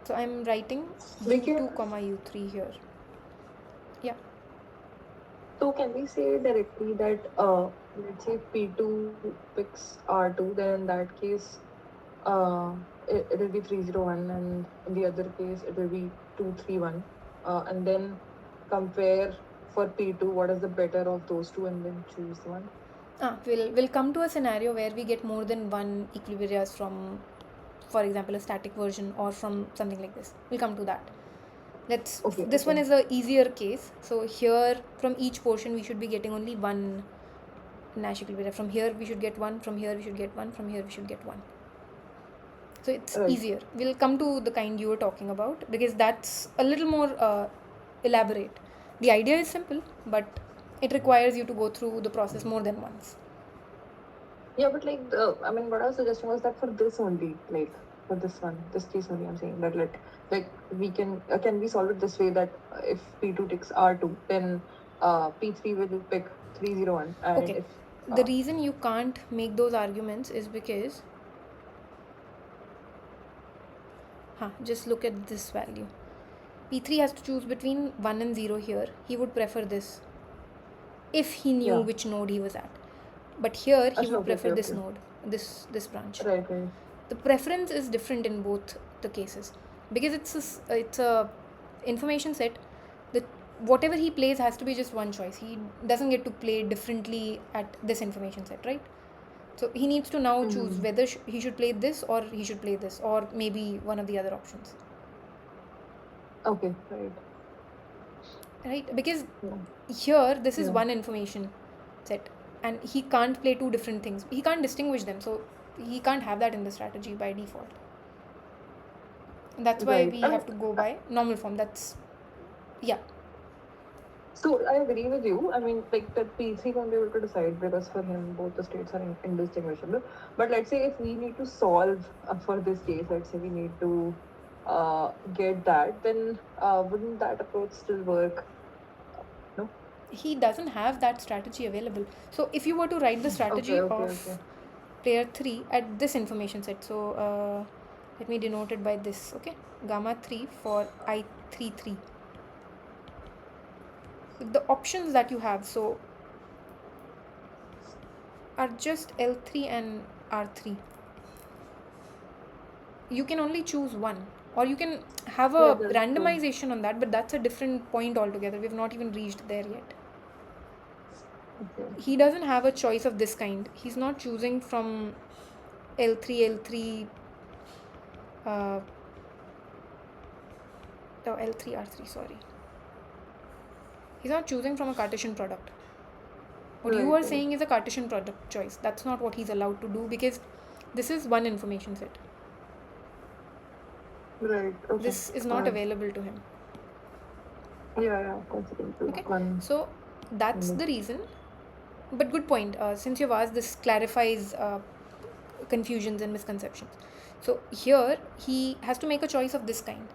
So I'm writing U2, U3 here. Yeah. So can we say directly that let's say P2 picks R2, then in that case it will be 301, and in the other case it will be 231, and then compare for P2 what is the better of those two and then choose one. We'll come to a scenario where we get more than one equilibrias from, for example, a static version or from something like this. We'll come to that. This one is a easier case. So here from each portion we should be getting only one Nash equilibria. From here we should get one, from here we should get one, from here we should get one. So it's easier. We'll come to the kind you were talking about because that's a little more elaborate. The idea is simple, but it requires you to go through the process more than once. Yeah, but like, I mean, what I was suggesting was that for this only, like, for this case only, I'm saying that like we can we solve it this way, that if P2 takes R2, then P3 will pick 301. And okay. The reason you can't make those arguments is because Just look at this value. p3 has to choose between 1 and 0 here. He would prefer this if he knew Yeah. which node he was at. But here he Acha, would okay, prefer okay, this okay. node, this branch. Right. The preference is different in both the cases because it's a information set. That whatever he plays has to be just one choice. He doesn't get to play differently at this information set, right? So he needs to now choose whether he should play this or he should play this, or maybe one of the other options, Okay, right. right? Because Yeah. here this is Yeah. one information set and he can't play two different things. He can't distinguish them, so he can't have that in the strategy by default. And that's why Right. we have to go by normal form. That's So I agree with you. I mean, like that P3 won't be able to decide because for him both the states are indistinguishable. But let's say if we need to solve for this case, let's say we need to get that, then wouldn't that approach still work? No. he doesn't have that strategy available. So if you were to write the strategy of player 3 at this information set, so let me denote it by this, okay? Gamma 3 for I3-3. The options that you have so are just L3 and R3. You can only choose one, or you can have a randomization on that, but that's a different point altogether. We've not even reached there yet. Okay. He doesn't have a choice of this kind. He's not choosing from L3, L3, L3, R3, sorry. He's not choosing from a Cartesian product. What you are saying is a Cartesian product choice. That's not what he's allowed to do because this is one information set. Right. Okay. This is not available to him. Yeah. Okay. So that's the reason. But good point. Since you've asked, this clarifies confusions and misconceptions. So here he has to make a choice of this kind,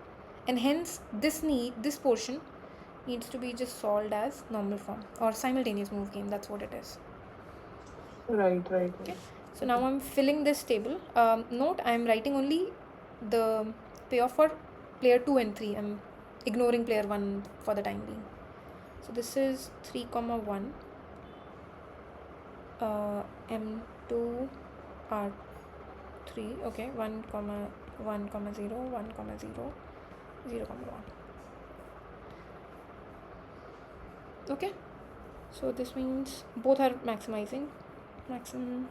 and hence this portion needs to be just solved as normal form or simultaneous move game. That's what it is. Right. Okay. So now I'm filling this table. Note I'm writing only the payoff for player 2 and 3. I'm ignoring player 1 for the time being. So this is 3, 1, M2 R3, okay, 1, 0, 1, 0, 1, 0, 0, 1. Okay, so this means both are maximizing, maximum.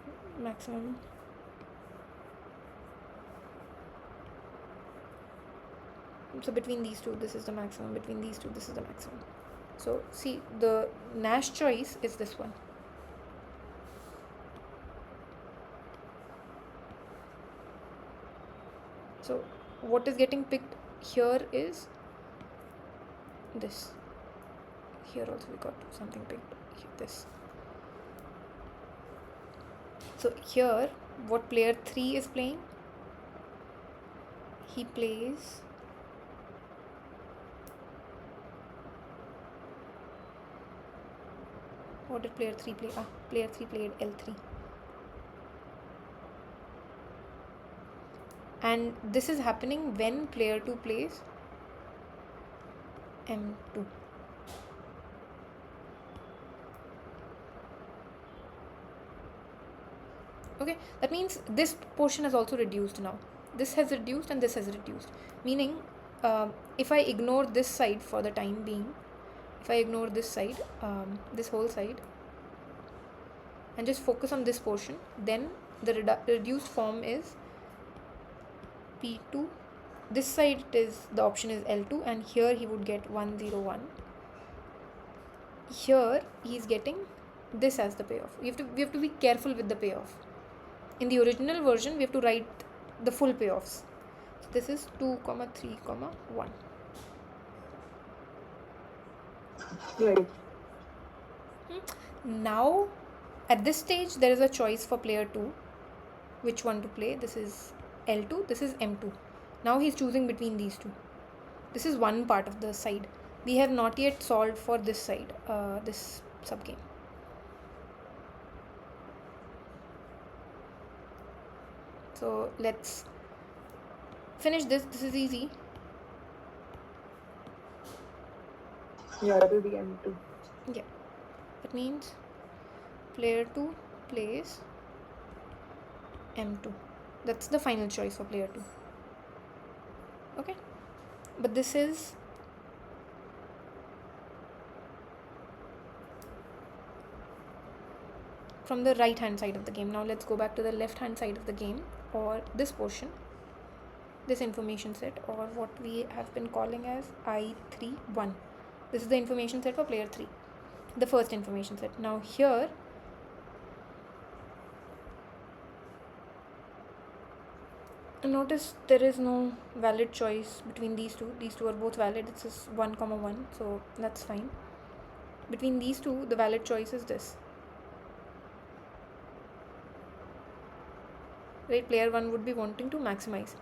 So between these two, this is the maximum. Between these two, this is the maximum. So see, the Nash choice is this one. So what is getting picked here is this. Here also we got something picked. This. So here, what player 3 is playing? He plays what did player 3 play? Player 3 played L3. And this is happening when player 2 plays M2. Okay, that means this portion has also reduced now. This has reduced and this has reduced. Meaning, if I ignore this side for the time being, if I ignore this side, this whole side, and just focus on this portion, then the reduced form is P2. This side is the option is L2, and here he would get 1, 0, 1. Here he is getting this as the payoff. We have to be careful with the payoff. In the original version, we have to write the full payoffs. So this is 2, 3, 1. Right. Now, at this stage, there is a choice for player 2, which one to play. This is L2, this is M2. Now he's choosing between these two. This is one part of the side. We have not yet solved for this side, this subgame. So let's finish this. This is easy. Yeah, that will be M2. Yeah, that means player 2 plays M2. That's the final choice for player 2. Okay, but this is from the right hand side of the game. Now let's go back to the left hand side of the game, or this portion, this information set, or what we have been calling as I3-1. This is the information set for player 3, the first information set. Now here notice there is no valid choice between these two. These two are both valid. It's just 1, 1, so that's fine. Between these two, the valid choice is this. Right, player 1 would be wanting to maximize.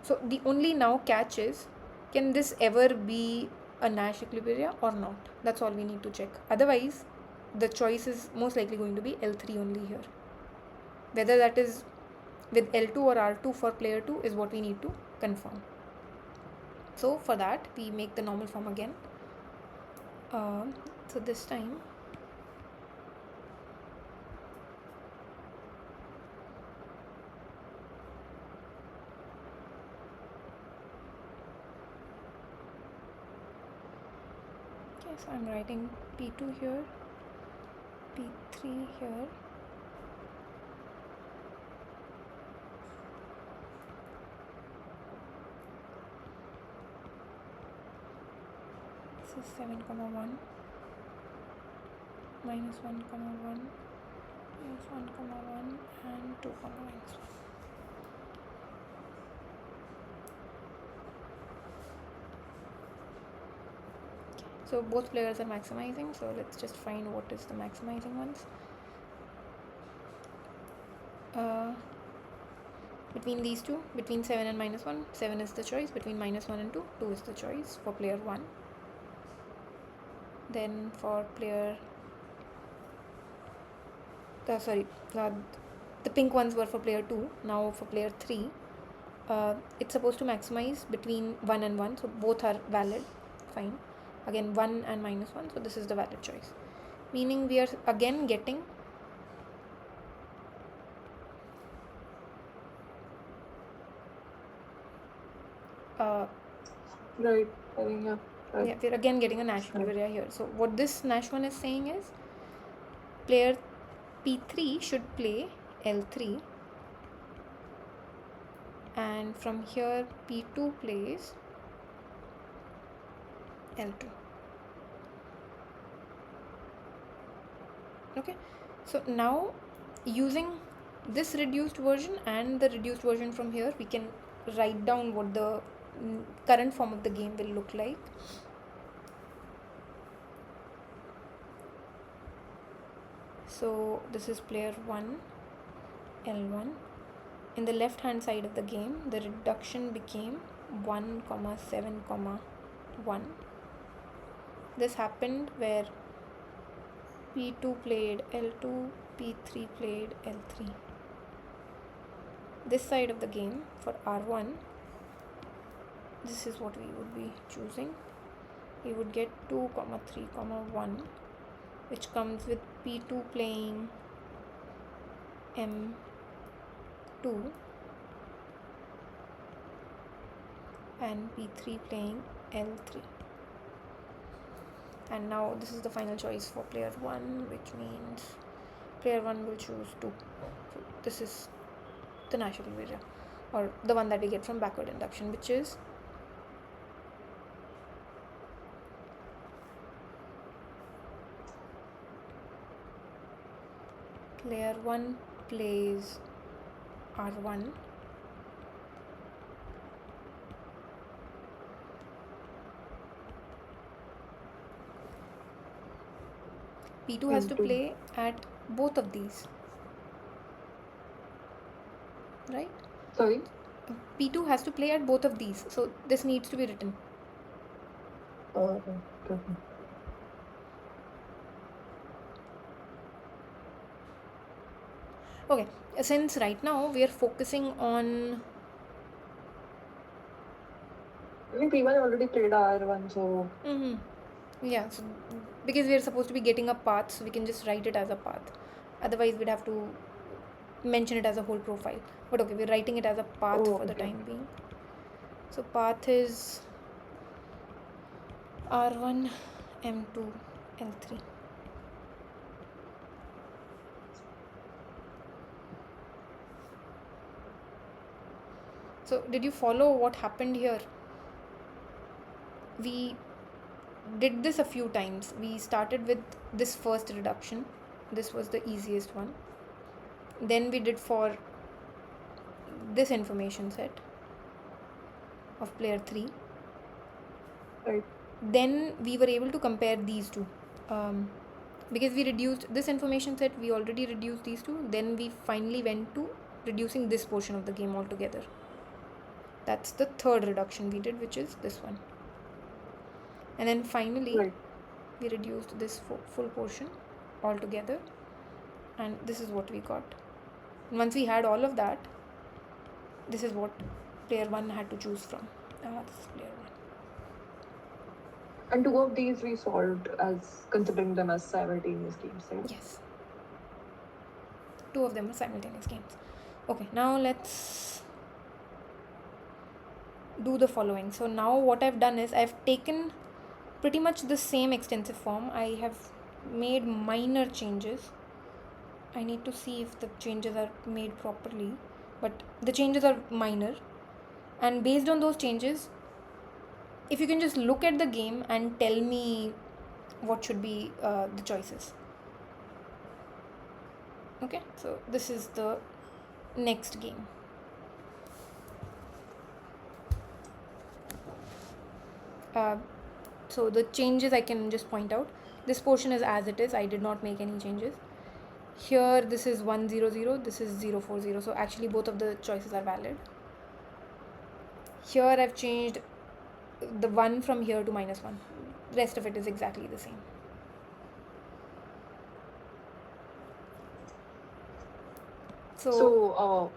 So the only now catch is, can this ever be a Nash equilibria or not? That's all we need to check. Otherwise, the choice is most likely going to be L3 only here. Whether that is with L2 or R2 for player 2 is what we need to confirm. So for that, we make the normal form again. So this time, so I'm writing P2 here, P3 here, this is 7, 1, minus 1, 1, minus 1, 1, and 2, minus 1. So both players are maximizing, so let's just find what is the maximizing ones. Between these two, between 7 and minus 1, 7 is the choice. Between minus 1 and 2, 2 is the choice for player 1. Then for player, the pink ones were for player 2. Now for player 3, it's supposed to maximize between 1 and 1, so both are valid, fine. Again 1 and minus 1, so this is the valid choice, meaning we are again getting Right, I think, yeah. Right. yeah, we're again getting a Nash equilibria here. So what this Nash one is saying is, player P3 should play L3, and from here P2 plays L2. Okay, so now using this reduced version and the reduced version from here, we can write down what the current form of the game will look like. So this is player 1, L1. In the left hand side of the game, the reduction became 1, 7, 1. This happened where P2 played L2, P3 played L3. This side of the game for R1, this is what we would be choosing. We would get 2, 3, 1, which comes with P2 playing M2 and P3 playing L3. And now this is the final choice for player 1, which means player 1 will choose 2. So this is the Nash equilibria, or the one that we get from backward induction, which is player 1 plays R1, P2 has to M2. play at both of these, right? Sorry? P2 has to play at both of these, so this needs to be written. Okay. Okay, since right now we are focusing on think P1 already played R1, so Yeah, so because we're supposed to be getting a path, so we can just write it as a path. Otherwise, we'd have to mention it as a whole profile. But okay, we're writing it as a path Oh, for the okay. time being. So path is R1, M2, L3. So did you follow what happened here? We did this a few times. We started with this first reduction. This was the easiest one. Then we did for this information set of player 3. Right. Then we were able to compare these two. Because we reduced this information set, we already reduced these two. Then we finally went to reducing this portion of the game altogether. That's the third reduction we did, which is this one. And then finally, Right. we reduced this full portion altogether. And this is what we got. Once we had all of that, this is what player 1 had to choose from. This is player 1. And two of these we solved as considering them as simultaneous games, right? Yes. Two of them are simultaneous games. Okay, now let's do the following. So now what I've done is I've taken pretty much the same extensive form. I have made minor changes. I need to see if the changes are made properly, but the changes are minor. And based on those changes, if you can just look at the game and tell me what should be the choices. Okay, so this is the next game. So the changes I can just point out. This portion is as it is. I did not make any changes. Here this is 100, this is 040. So actually both of the choices are valid. Here I've changed the 1 from here to -1. Rest of it is exactly the same. So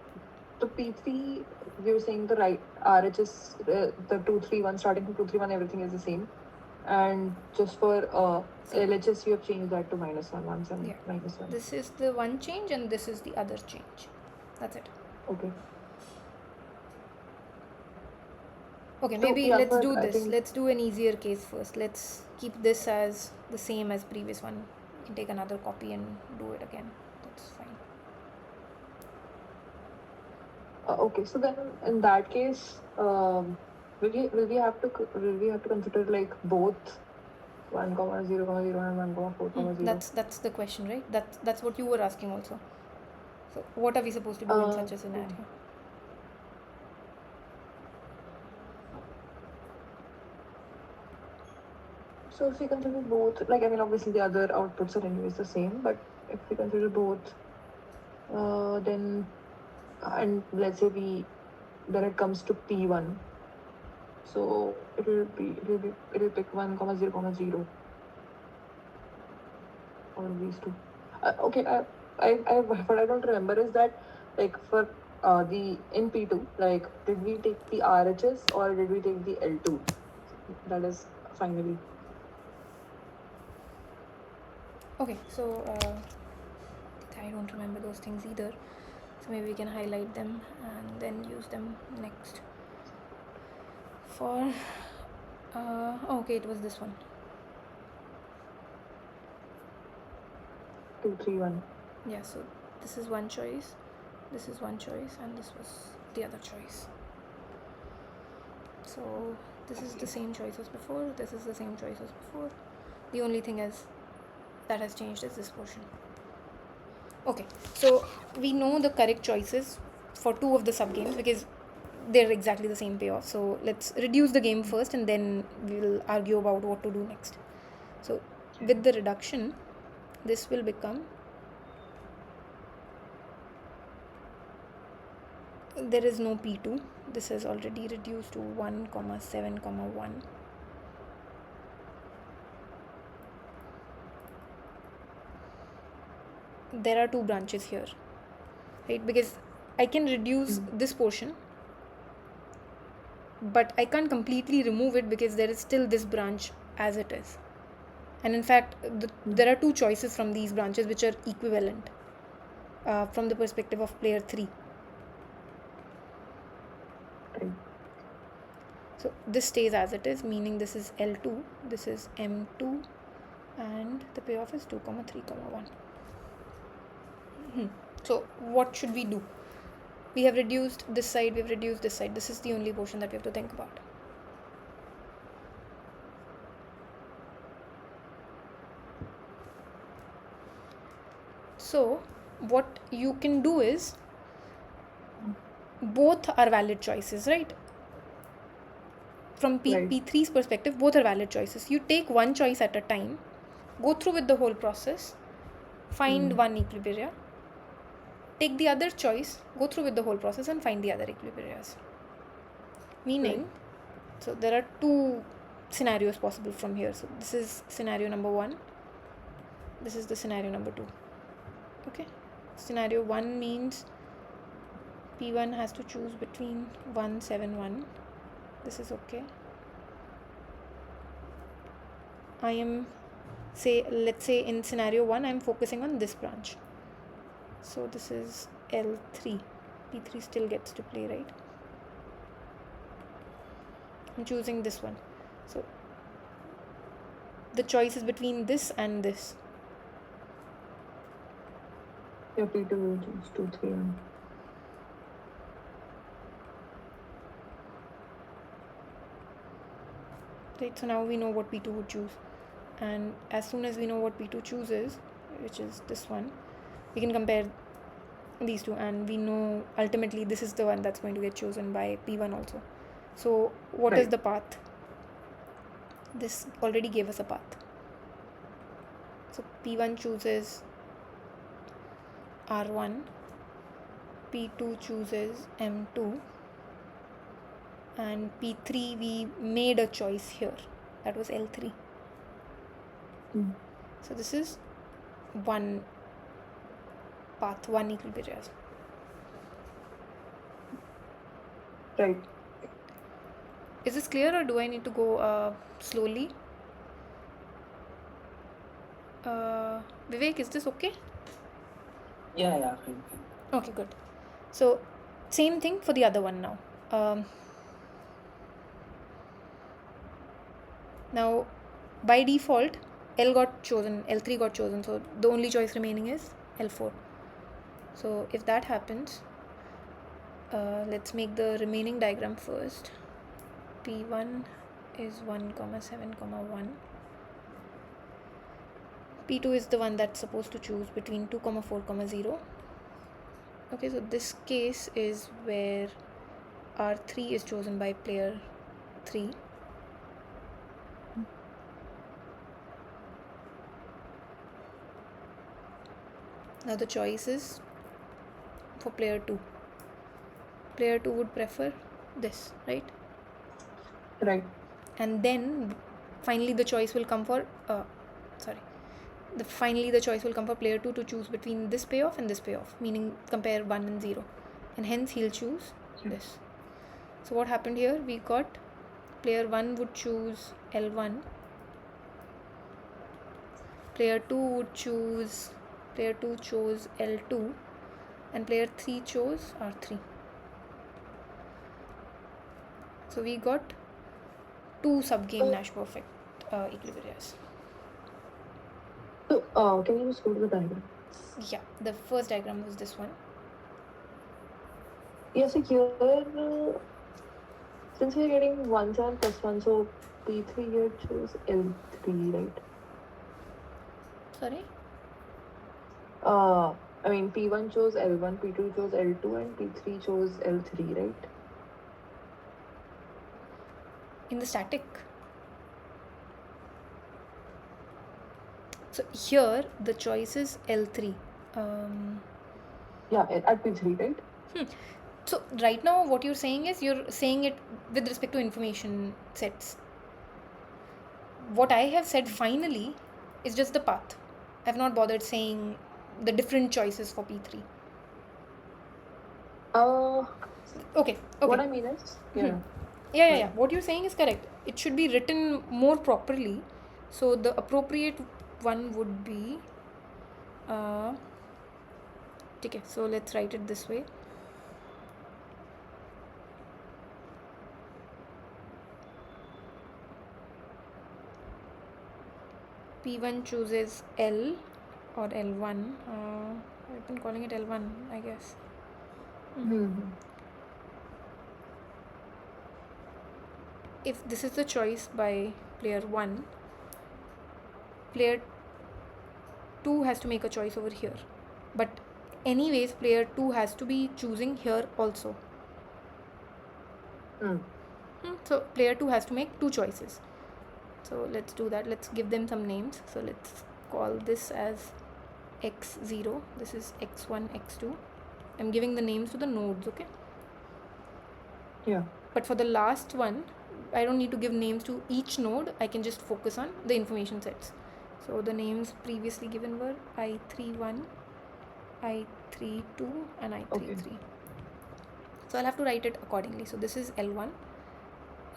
the P3, you're saying the right RHS, the 231, starting from 231, everything is the same. And just for LHS, you have changed that to -1 and Yeah. -1. This is the one change and this is the other change. That's it. Okay. Okay, So, maybe yeah, let's but do I this. think- Let's do an easier case first. Let's keep this as the same as previous one. You can take another copy and do it again. That's fine. Okay, so then in that case, will we have to consider like both 1,0,0 and 1,4,0? That's the question, right? That's what you were asking also. So what are we supposed to do in such a scenario? So if we consider both, like I mean, obviously the other outputs are anyways the same, but if we consider both, then and let's say then it comes to P1, so it'll pick 1,0,0 or these two. Okay, what I don't remember is that like for the in P2, like did we take the RHS or did we take the L2? That is finally. Okay, so I don't remember those things either. So maybe we can highlight them and then use them next. For okay, it was this one. 2, 3, 1. Yeah, so this is one choice, this is one choice, and this was the other choice. So this is the same choice as before, this is the same choice as before. The only thing is that has changed is this portion. Okay, so we know the correct choices for two of the subgames because they're exactly the same payoff. So let's reduce the game first and then we'll argue about what to do next. So with the reduction, this will become, there is no P2. This is already reduced to 1, 7, 1. There are two branches here, right? Because I can reduce this portion but I can't completely remove it because there is still this branch as it is. And in fact, there are two choices from these branches which are equivalent from the perspective of player 3. Right. So this stays as it is, meaning this is L2, this is M2, and the payoff is 2, 3, 1. So what should we do? We have reduced this side, we have reduced this side. This is the only portion that we have to think about. So what you can do is, both are valid choices, right? From Right. P3's perspective, both are valid choices. You take one choice at a time, go through with the whole process, find one equilibria, take the other choice, go through with the whole process and find the other equilibrias. Meaning, so there are two scenarios possible from here. So this is scenario number 1, this is the scenario number 2. Okay, scenario 1 means P1 has to choose between 1, 7, 1. This is okay. I am, let's say in scenario 1 I am focusing on this branch. So this is L3. P3 still gets to play, right? I'm choosing this one. So the choice is between this and this. Yeah, P2 will choose 2, 3, 1. Right, so now we know what P2 would choose, and as soon as we know what P2 chooses, which is this one, we can compare these two, and we know ultimately this is the one that's going to get chosen by P1 also. So what is Right. the path? This already gave us a path. So P1 chooses R1, P2 chooses M2, and P3 we made a choice here, that was L3. So this is one path, one equilibria. Right. Is this clear, or do I need to go slowly? Vivek, is this okay? Yeah. Okay, good. So same thing for the other one now. Now by default L got chosen, L3 got chosen, so the only choice remaining is L4. So if that happens, let's make the remaining diagram first. P1 is 1, 7, 1. P2 is the one that's supposed to choose between 2, 4, 0. Okay, so this case is where R3 is chosen by player 3. Now the choice is for player 2. Player 2 would prefer this, right? Right. And then finally the choice will come for finally the choice will come for player 2 to choose between this payoff and this payoff, meaning compare 1 and 0, and hence he'll choose this. So what happened here, we got player 1 would choose L1, player 2 chose L2, and player 3 chose R3. So we got two subgame Nash perfect equilibrias. So, can you just go to the diagram? Yeah, the first diagram was this one. Yeah, so here, since we're getting 1, 7 plus 1, so P3 here choose L3, right? Sorry? I mean, P1 chose L1, P2 chose L2, and P3 chose L3, right? In the static. So here the choice is L3. Yeah, at P3, right? So right now what you're saying is you're saying it with respect to information sets. What I have said finally is just the path. I've not bothered saying the different choices for P3. Okay. What I mean is, yeah. Yeah. What you're saying is correct. It should be written more properly. So the appropriate one would be okay, so let's write it this way. P1 chooses L or L1. I've been calling it L1, I guess. If this is the choice by player 1, player 2 has to make a choice over here. But anyways, player 2 has to be choosing here also. So player 2 has to make 2 choices. So let's do that. Let's give them some names. So let's call this as x0. This is x1, x2. I'm giving the names to the nodes, okay? Yeah. But for the last one, I don't need to give names to each node. I can just focus on the information sets. So the names previously given were i31, i32, and i33. Okay. So I'll have to write it accordingly. So this is L1,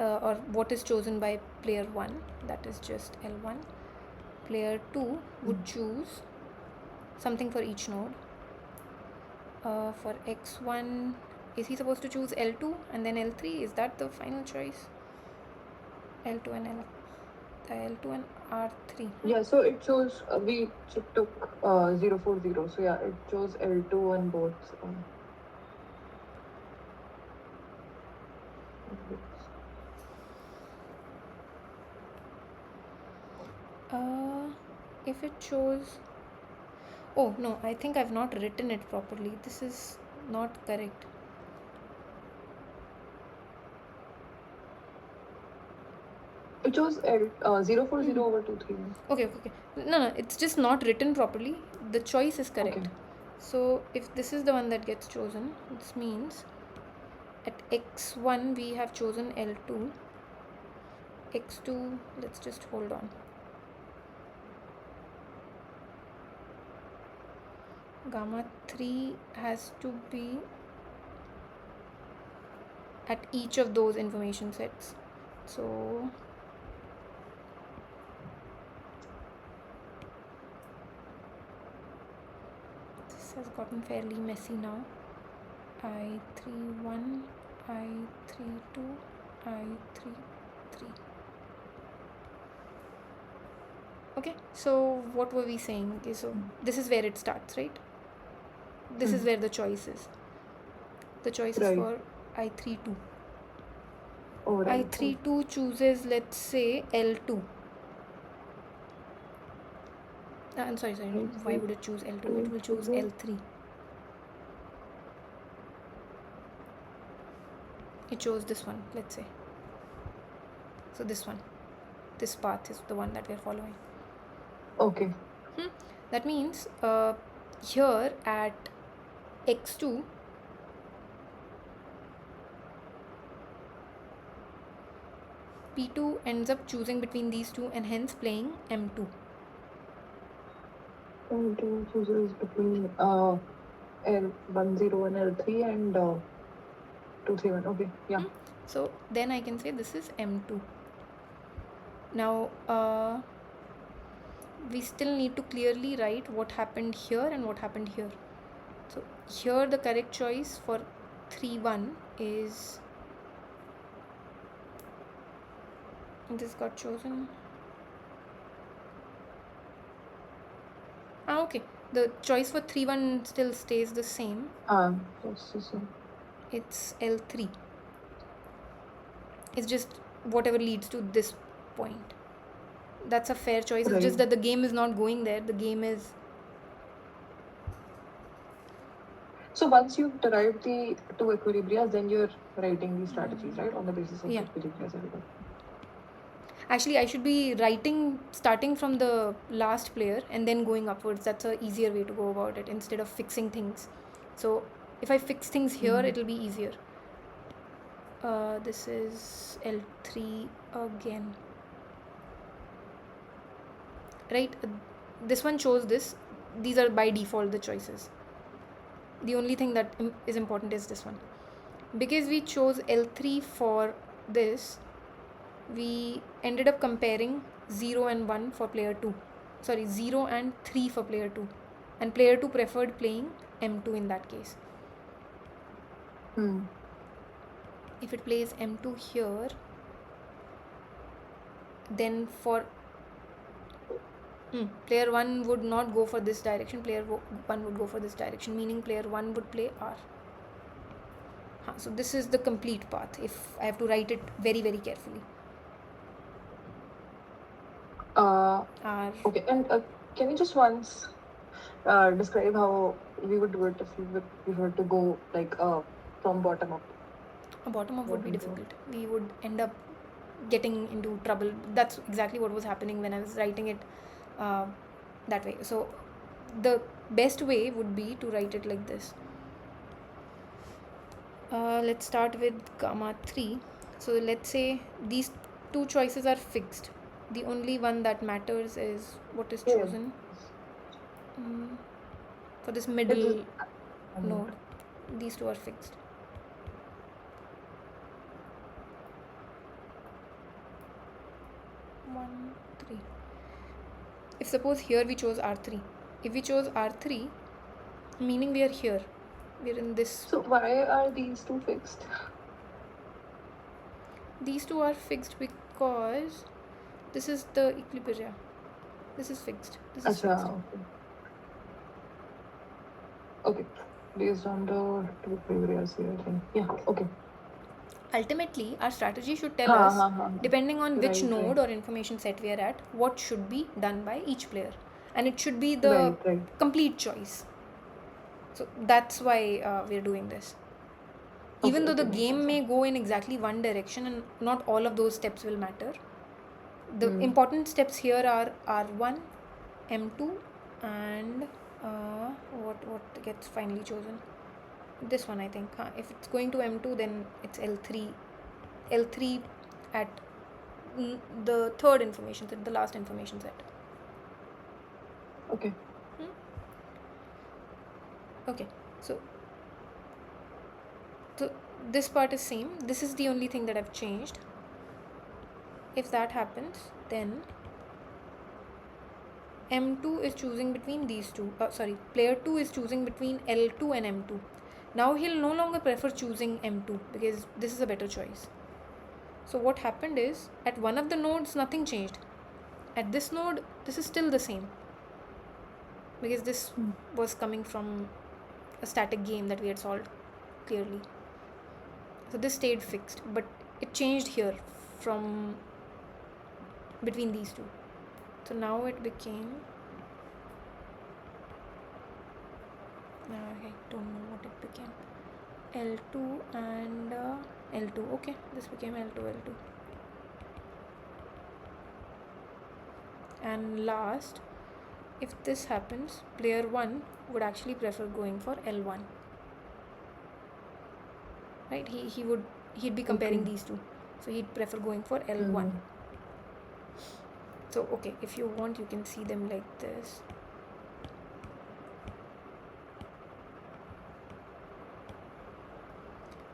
or what is chosen by player 1, that is just L1. Player 2 would choose something for each node. For x1, is he supposed to choose L2 and then L3? Is that the final choice? L2 and R3. Yeah, so it chose, we took 040, so yeah, it chose L2 on both. If it chose, oh no, I think I've not written it properly. This is not correct. It chose 040 over 231. Okay. No, it's just not written properly. The choice is correct. Okay. So if this is the one that gets chosen, this means at x1 we have chosen L2. x2, let's just hold on. Gamma 3 has to be at each of those information sets. So this has gotten fairly messy now. I31, I32, I33. Okay, so what were we saying? Okay, so this is where it starts, right? This is where the choice is. The choice is for I32. I32 chooses, let's say, L2. I'm sorry. Why would it choose L2? It will choose L3. It chose this one, let's say. So this one. This path is the one that we're following. Okay. That means here at x2, P2 ends up choosing between these two and hence playing M2. L2 chooses between L10 and L3 and 231. Okay, yeah. So then I can say this is M2. Now we still need to clearly write what happened here and what happened here. So here the correct choice for 3-1 is, this got chosen. Okay, the choice for 3-1 still stays the same. That's the same. It's L3. It's just whatever leads to this point. That's a fair choice. It's just that the game is not going there. The game is... So once you've derived the two equilibria, then you're writing these strategies, right? On the basis of equilibria. Actually, I should be writing starting from the last player and then going upwards. That's an easier way to go about it instead of fixing things. So if I fix things here, it'll be easier. This is L3 again. Right? This one chose this. These are by default the choices. The only thing that is important is this one. Because we chose L3 for this, we ended up comparing 0 and 1 for player 2. Sorry, 0 and 3 for player 2. And player 2 preferred playing m2 in that case. If it plays m2 here, then for player 1 would not go for this direction, player 1 would go for this direction, meaning player 1 would play r. So this is the complete path if I have to write it very, very carefully. R. Okay, and can you just once describe how we would do it if we were to go like from bottom up? Bottom up would be Bottom up. difficult. We would end up getting into trouble. That's exactly what was happening when I was writing it that way. So the best way would be to write it like this. Let's start with gamma 3. So let's say these two choices are fixed. The only one that matters is what is chosen for this middle node. These two are fixed. One, three. If suppose here we chose R3. If we chose R3, meaning we are here. We are in this. So why are these two fixed? These two are fixed because this is the equilibria. This is fixed. This is fixed. Okay. Based on the two equilibrias here, I think. Yeah, okay. Ultimately, our strategy should tell us, depending on which node or information set we are at, what should be done by each player. And it should be the complete choice. So that's why we are doing this. Even though the game may go in exactly one direction and not all of those steps will matter. The important steps here are R1, M2 and what gets finally chosen? This one, I think. If it's going to M2, then it's L3. L3 at the third information set, the last information set. Okay. Okay. So this part is same. This is the only thing that I've changed. If that happens, then M2 is choosing between these two. Player 2 is choosing between L2 and M2. Now he'll no longer prefer choosing M2 because this is a better choice. So what happened is, at one of the nodes nothing changed. At this node, this is still the same. Because this was coming from a static game that we had solved clearly. So this stayed fixed, but it changed here from between these two. So now it became, I don't know what it became, L2 and L2. Okay, this became L2, L2. And last, if this happens, player 1 would actually prefer going for L1. Right? He'd be comparing these two. So he'd prefer going for L1. So okay, if you want, you can see them like this.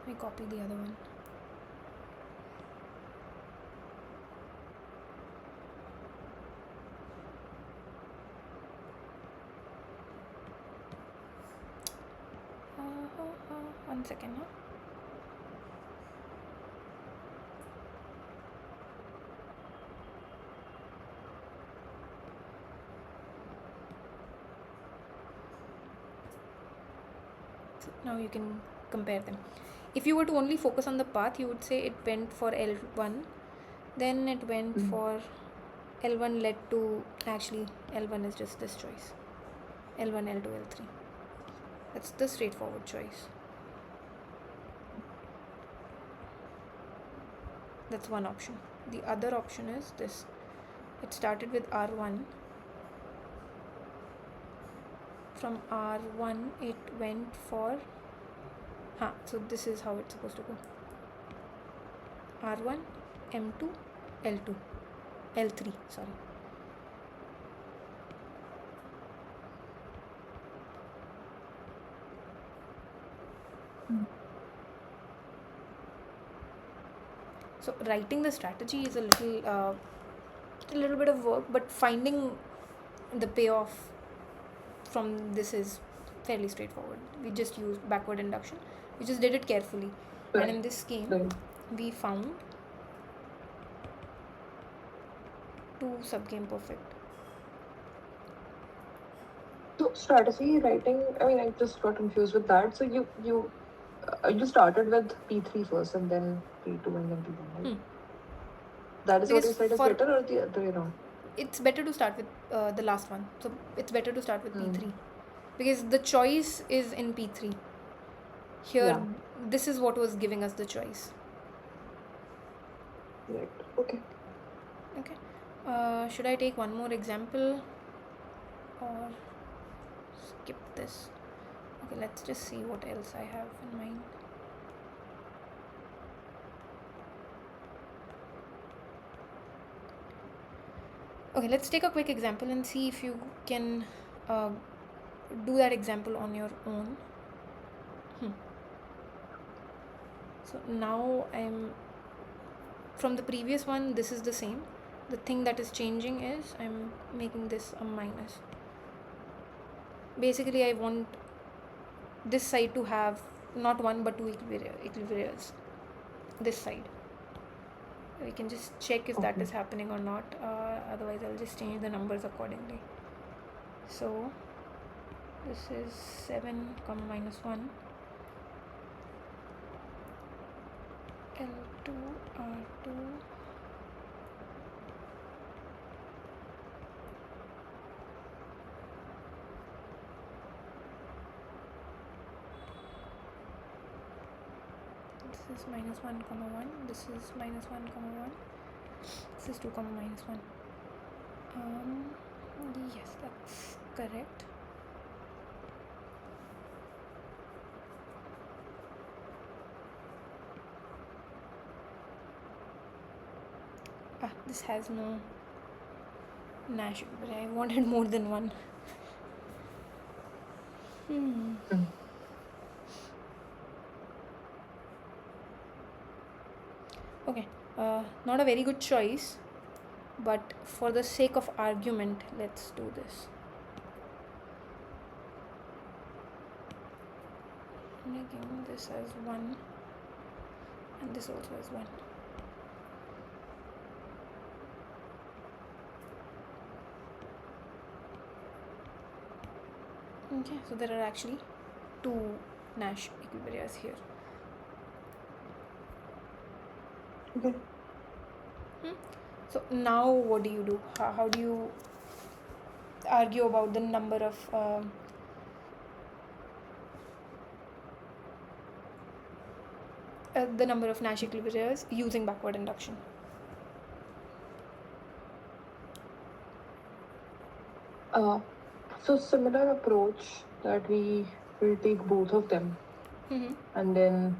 Let me copy the other one. One second, huh? So now you can compare them. If you were to only focus on the path, you would say it went for L1, then it went for L1 led to, actually L1 is just this choice, L1, L2, L3. That's the straightforward choice. That's one option. The other option is this. It started with R1. From R1 it went for so this is how it's supposed to go. R1, M2, L2, L3, sorry. So writing the strategy is a little bit of work, but finding the payoff from this is fairly straightforward. We just used backward induction. We just did it carefully. And in this game, Right. we found 2 subgame perfect. So strategy writing, I mean, I just got confused with that. So you started with P3 first and then P2 and then P1, right? That is what Because you said is for- better, or the other way around? It's better to start with the last one. So it's better to start with Hmm. P3 because the choice is in P3. Here, Yeah. this is what was giving us the choice. Right. Okay. Okay. Should I take one more example or skip this? Okay, let's just see what else I have in mind. Okay, let's take a quick example and see if you can do that example on your own. So now I'm from the previous one, this is the same. The thing that is changing is I'm making this a minus. Basically, I want this side to have not one but two equilibriums. This side. We can just check if that Okay. is happening or not. Otherwise, I'll just change the numbers accordingly. So this is 7 comma minus 1 L2 R2 this is minus 1 comma 1, this is minus 1 comma 1, this is 2 comma minus 1. Yes, that's correct. This has no Nash, but I wanted more than one. Okay, not a very good choice, but for the sake of argument, let's do this. Making this as 1 and this also as 1. Okay, so there are actually 2 Nash equilibriums here. Okay. So now what do you do? How do you argue about the number of Nash equilibriums using backward induction? So similar approach that we will take both of them, and then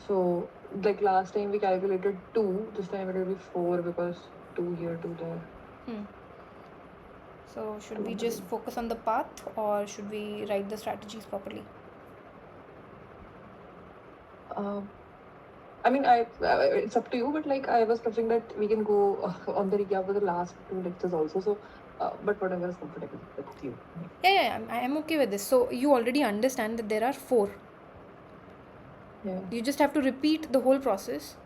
so like last time we calculated 2, this time it will be 4 because 2 here, 2 there. So should we just focus on the path or should we write the strategies properly? I mean, it's up to you, but like I was preferring that we can go on the recap of the last 2 lectures also. So, but whatever is comfortable with you. Yeah, I'm okay with this. So you already understand that there are 4. Yeah. You just have to repeat the whole process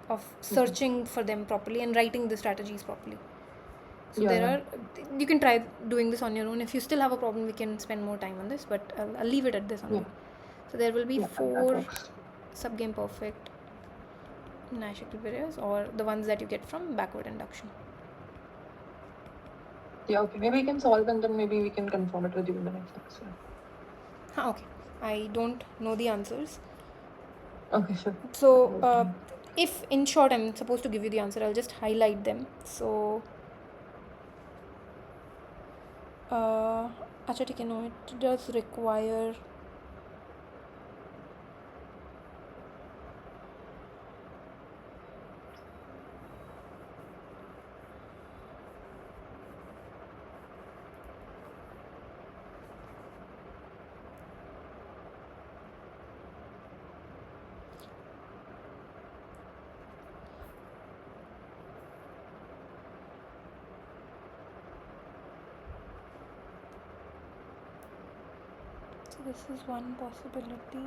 of searching for them properly and writing the strategies properly. So you can try doing this on your own. If you still have a problem, we can spend more time on this, but I'll leave it at this only. So there will be 4 subgame perfect Nash equilibriums or the ones that you get from backward induction. Yeah, okay. Maybe we can solve and then maybe we can confirm it with you in the next episode. Okay. I don't know the answers. Okay, sure. So if in short I'm supposed to give you the answer, I'll just highlight them. So Acha, no, it does require this is one possibility.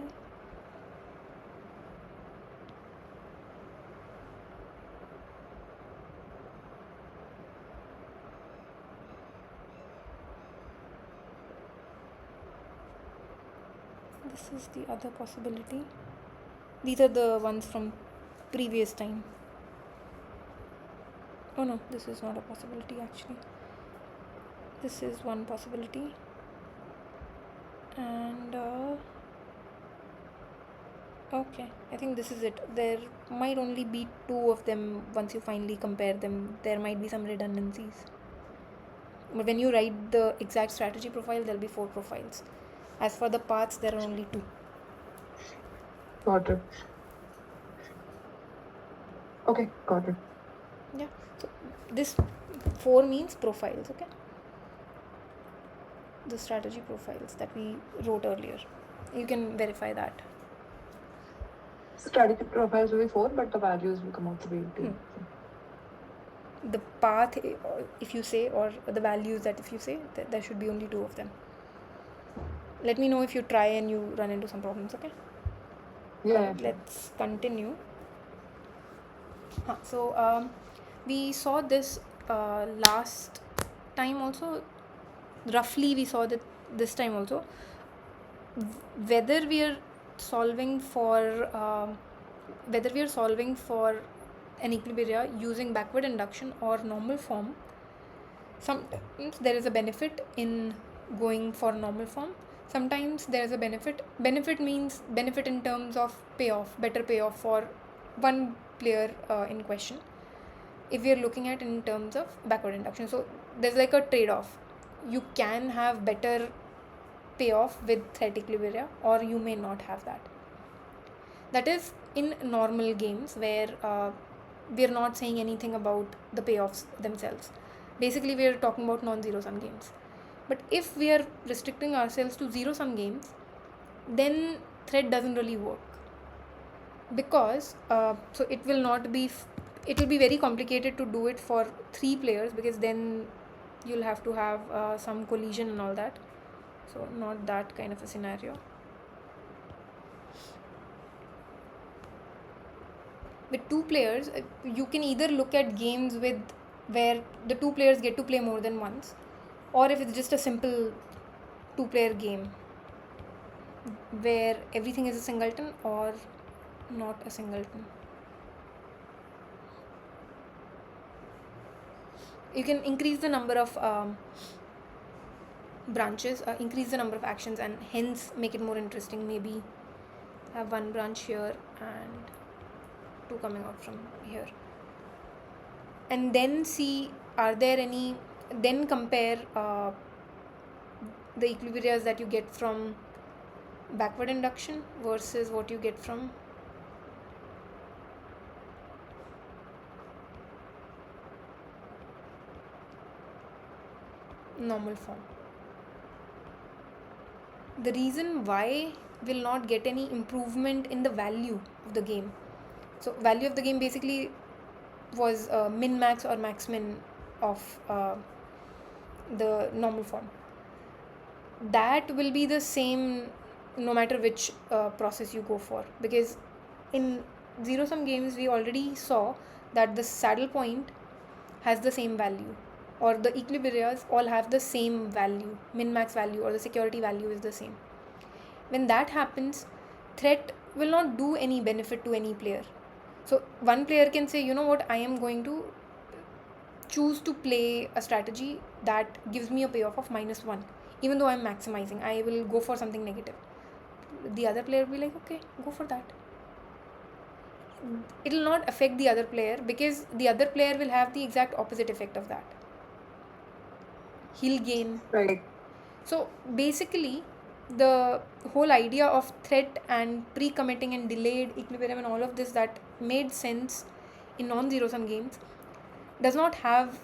This is the other possibility. These are the ones from previous time. Oh no, this is not a possibility actually. This is one possibility. And okay, I think this is it. There might only be two of them once you finally compare them. There might be some redundancies. But when you write the exact strategy profile, there'll be 4 profiles. As for the paths, there are only 2. Got it. Okay, got it. Yeah. So this 4 means profiles, okay? The strategy profiles that we wrote earlier. You can verify that. Strategy profiles will be 4, but the values will come out to be 2. The path, if you say, or the values that if you say, there should be only 2 of them. Let me know if you try and you run into some problems, okay? Yeah. Let's continue. So we saw this last time also. Roughly we saw that this time also. Whether we are solving for an equilibria using backward induction or normal form, sometimes there is a benefit in going for normal form. Sometimes there is a benefit means benefit in terms of better payoff for one player in question, if we are looking at in terms of backward induction. So there's like a trade-off. You can have better payoff with threat equilibria, or you may not have that. That is in normal games where we are not saying anything about the payoffs themselves. Basically we are talking about non-zero sum games. But if we are restricting ourselves to zero sum games, then threat doesn't really work, because so it will be very complicated to do it for 3 players, because then you'll have to have some collision and all that. So not that kind of a scenario. With 2 players, you can either look at games where the 2 players get to play more than once, or if it's just a simple 2-player game where everything is a singleton or not a singleton. You can increase the number of branches, increase the number of actions, and hence make it more interesting. Maybe have 1 branch here and 2 coming out from here, and then see then compare the equilibrias that you get from backward induction versus what you get from normal form. The reason why will not get any improvement in the value of the game. So value of the game basically was min max or max min of the normal form. That will be the same no matter which process you go for, because in zero sum games we already saw that the saddle point has the same value, or the equilibrias all have the same value, min max value, or the security value is the same. When that happens, threat will not do any benefit to any player. So one player can say, you know what, I am going to choose to play a strategy that gives me a payoff of -1, even though I'm maximizing. I will go for something negative. The other player will be like, okay, go for that. It will not affect the other player, because the other player will have the exact opposite effect of that. He'll gain. Right. So basically, the whole idea of threat and pre-committing and delayed equilibrium and all of this that made sense in non-zero sum games does not have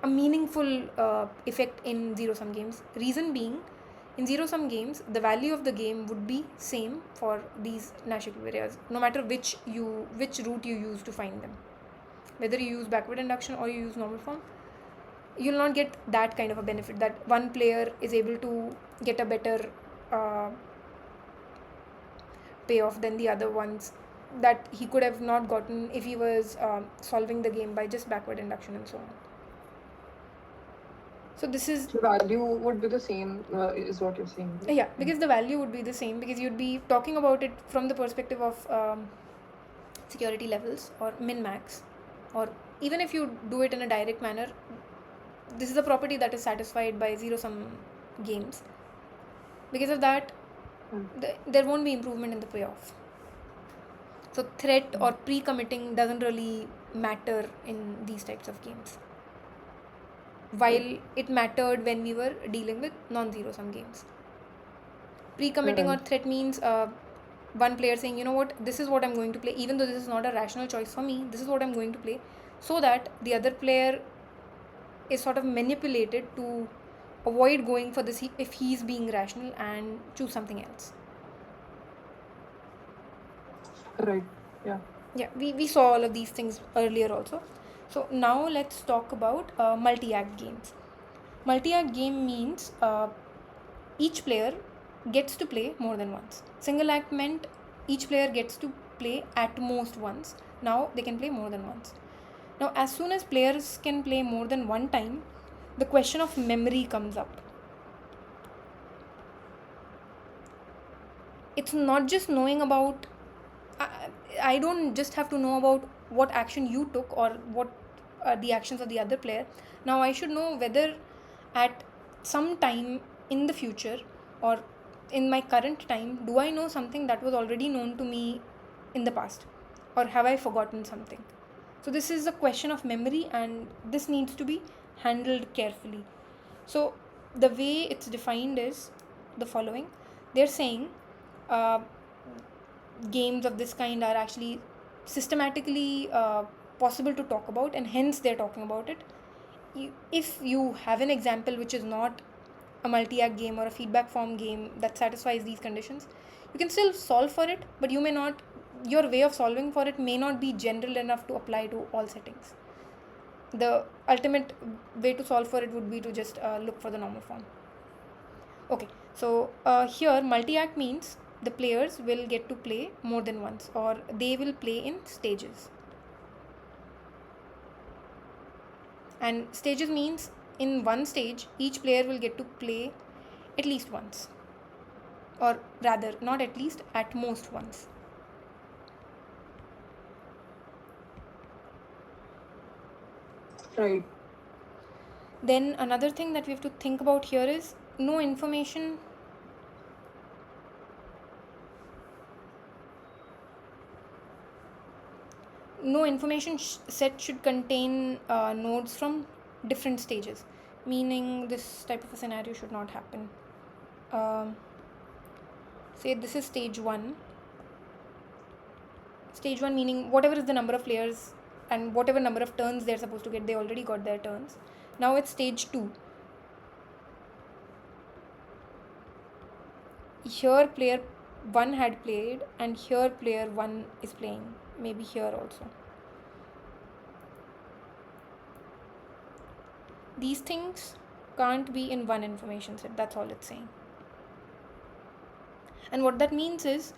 a meaningful effect in zero sum games. Reason being, in zero sum games the value of the game would be same for these Nash equilibrias, no matter which route you use to find them. Whether you use backward induction or you use normal form, you'll not get that kind of a benefit that one player is able to get a better uh, payoff than the other ones that he could have not gotten if he was solving the game by just backward induction and so on. So this is The value would be the same, is what you're saying. right? yeah, because the value would be the same, because you'd be talking about it from the perspective of security levels or min max, or even if you do it in a direct manner, this is a property that is satisfied by zero sum games. Because of that, there won't be improvement in the payoff. So threat or pre-committing doesn't really matter in these types of games, while it mattered when we were dealing with non-zero sum games. Pre-committing or Right. threat means one player saying, you know what, this is what I'm going to play, even though this is not a rational choice for me, this is what I'm going to play, so that the other player is sort of manipulated to avoid going for this if he's being rational and choose something else. Right. Yeah. Yeah, we saw all of these things earlier also. So now let's talk about multi-act games. Multi-act game means each player gets to play more than once. Single act meant each player gets to play at most once. Now they can play more than once. Now, as soon as players can play more than one time, the question of memory comes up. It's not just knowing about, I don't just have to know about what action you took or what are the actions of the other player. Now I should know whether at some time in the future or in my current time, do I know something that was already known to me in the past, or have I forgotten something? So this is a question of memory, and this needs to be handled carefully. So the way it's defined is the following. They're saying uh, games of this kind are actually systematically possible to talk about, and hence they're talking about it. If you have an example which is not a multi-act game or a feedback form game that satisfies these conditions, you can still solve for it, but you may not, your way of solving for it may not be general enough to apply to all settings. The ultimate way to solve for it would be to just look for the normal form. Okay, so here multi-act means the players will get to play more than once, or they will play in stages. And stages means in one stage each player will get to play at least once, or rather not at least, at most once. Right. Then another thing that we have to think about here is no information set should contain nodes from different stages, meaning this type of a scenario should not happen. Say this is stage 1. Stage 1 meaning whatever is the number of players and whatever number of turns they're supposed to get, they already got their turns. Now it's stage 2. Here player 1 had played, and here player 1 is playing, maybe here also. These things can't be in one information set, that's all it's saying. And what that means is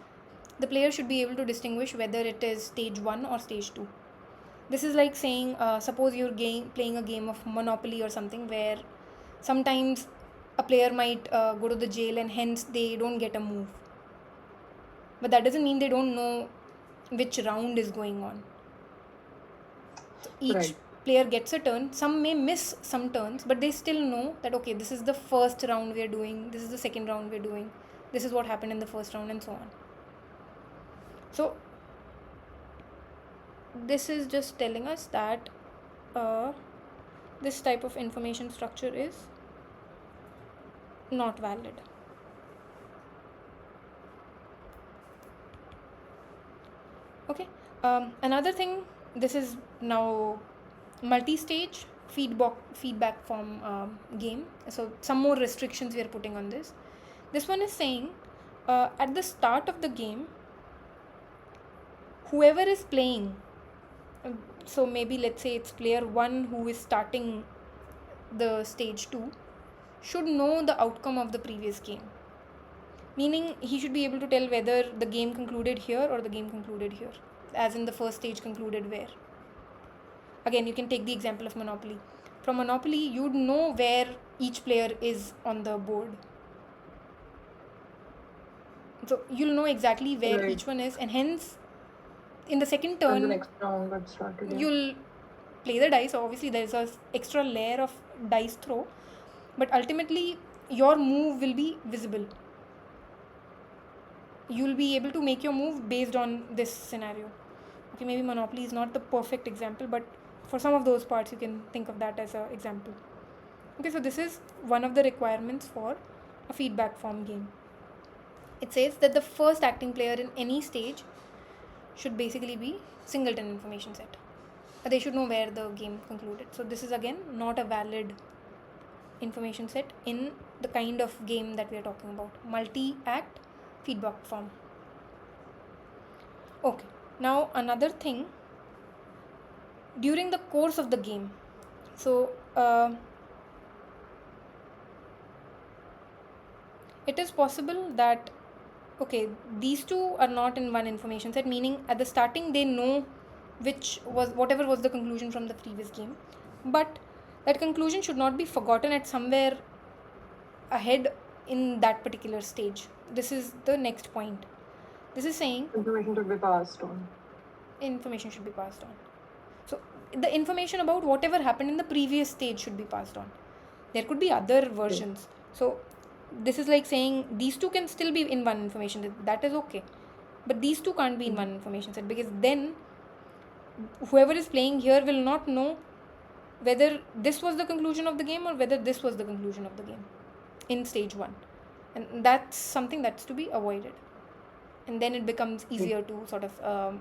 the player should be able to distinguish whether it is stage 1 or stage 2. This is like saying, suppose you're playing a game of Monopoly or something, where sometimes a player might go to the jail and hence they don't get a move. But that doesn't mean they don't know which round is going on. Each Right. player gets a turn. Some may miss some turns, but they still know that, okay, this is the first round we're doing, this is the second round we're doing, this is what happened in the first round, and so on. So this is just telling us that this type of information structure is not valid. Okay, another thing, this is now multi-stage feedback form game. So some more restrictions we are putting on this. This one is saying at the start of the game, whoever is playing, so maybe let's say it's player 1 who is starting the stage 2, should know the outcome of the previous game. meaning he should be able to tell whether the game concluded here or the game concluded here, as in the first stage concluded where. Again, you can take the example of Monopoly. From Monopoly, you'd know where each player is on the board. So you'll know exactly where Right. each one is, and hence, in the second And the turn, next round got started. Yeah. you'll play the dice. So obviously, there's a extra layer of dice throw, but ultimately, your move will be visible. You'll be able to make your move based on this scenario. Okay, maybe Monopoly is not the perfect example, but for some of those parts, you can think of that as an example. Okay, so this is one of the requirements for a feedback form game. It says that the first acting player in any stage should basically be singleton information set. They should know where the game concluded. So this is again not a valid information set in the kind of game that we are talking about, multi-act feedback form. Okay, now another thing, during the course of the game, so it is possible that, okay, these two are not in one information set, meaning at the starting they know which was whatever was the conclusion from the previous game, but that conclusion should not be forgotten at somewhere ahead in that particular stage. This is the next point. This is saying Information should be passed on. information should be passed on. So the information about whatever happened in the previous stage should be passed on. There could be other versions. So this is like saying these two can still be in one information set. That is okay. But these two can't be in one information set, because then whoever is playing here will not know whether this was the conclusion of the game or whether this was the conclusion of the game in stage 1. And that's something that's to be avoided. And then it becomes easier to sort of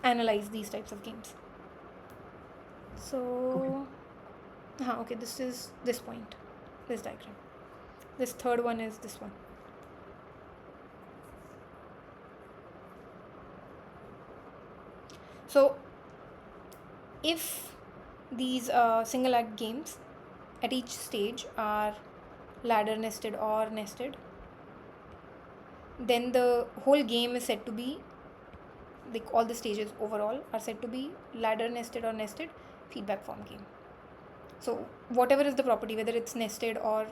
analyze these types of games. So, okay, this is this point, this diagram. This third one is this one. So, if these single act games at each stage are ladder nested or nested, then the whole game is said to be, like all the stages overall are said to be ladder nested or nested feedback form game. So whatever is the property, whether it's nested or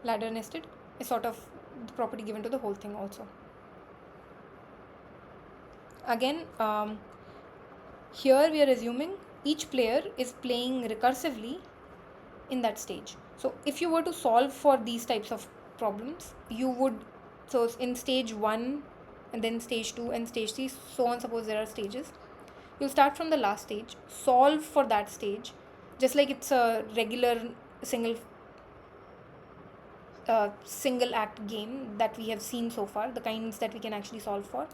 ladder nested, is sort of the property given to the whole thing also. Again, here we are assuming each player is playing recursively in that stage. So if you were to solve for these types of problems, you would, so in stage 1 and then stage 2 and stage 3, so on, suppose there are stages, you'll start from the last stage, solve for that stage, just like it's a regular single act game that we have seen so far, the kinds that we can actually solve for.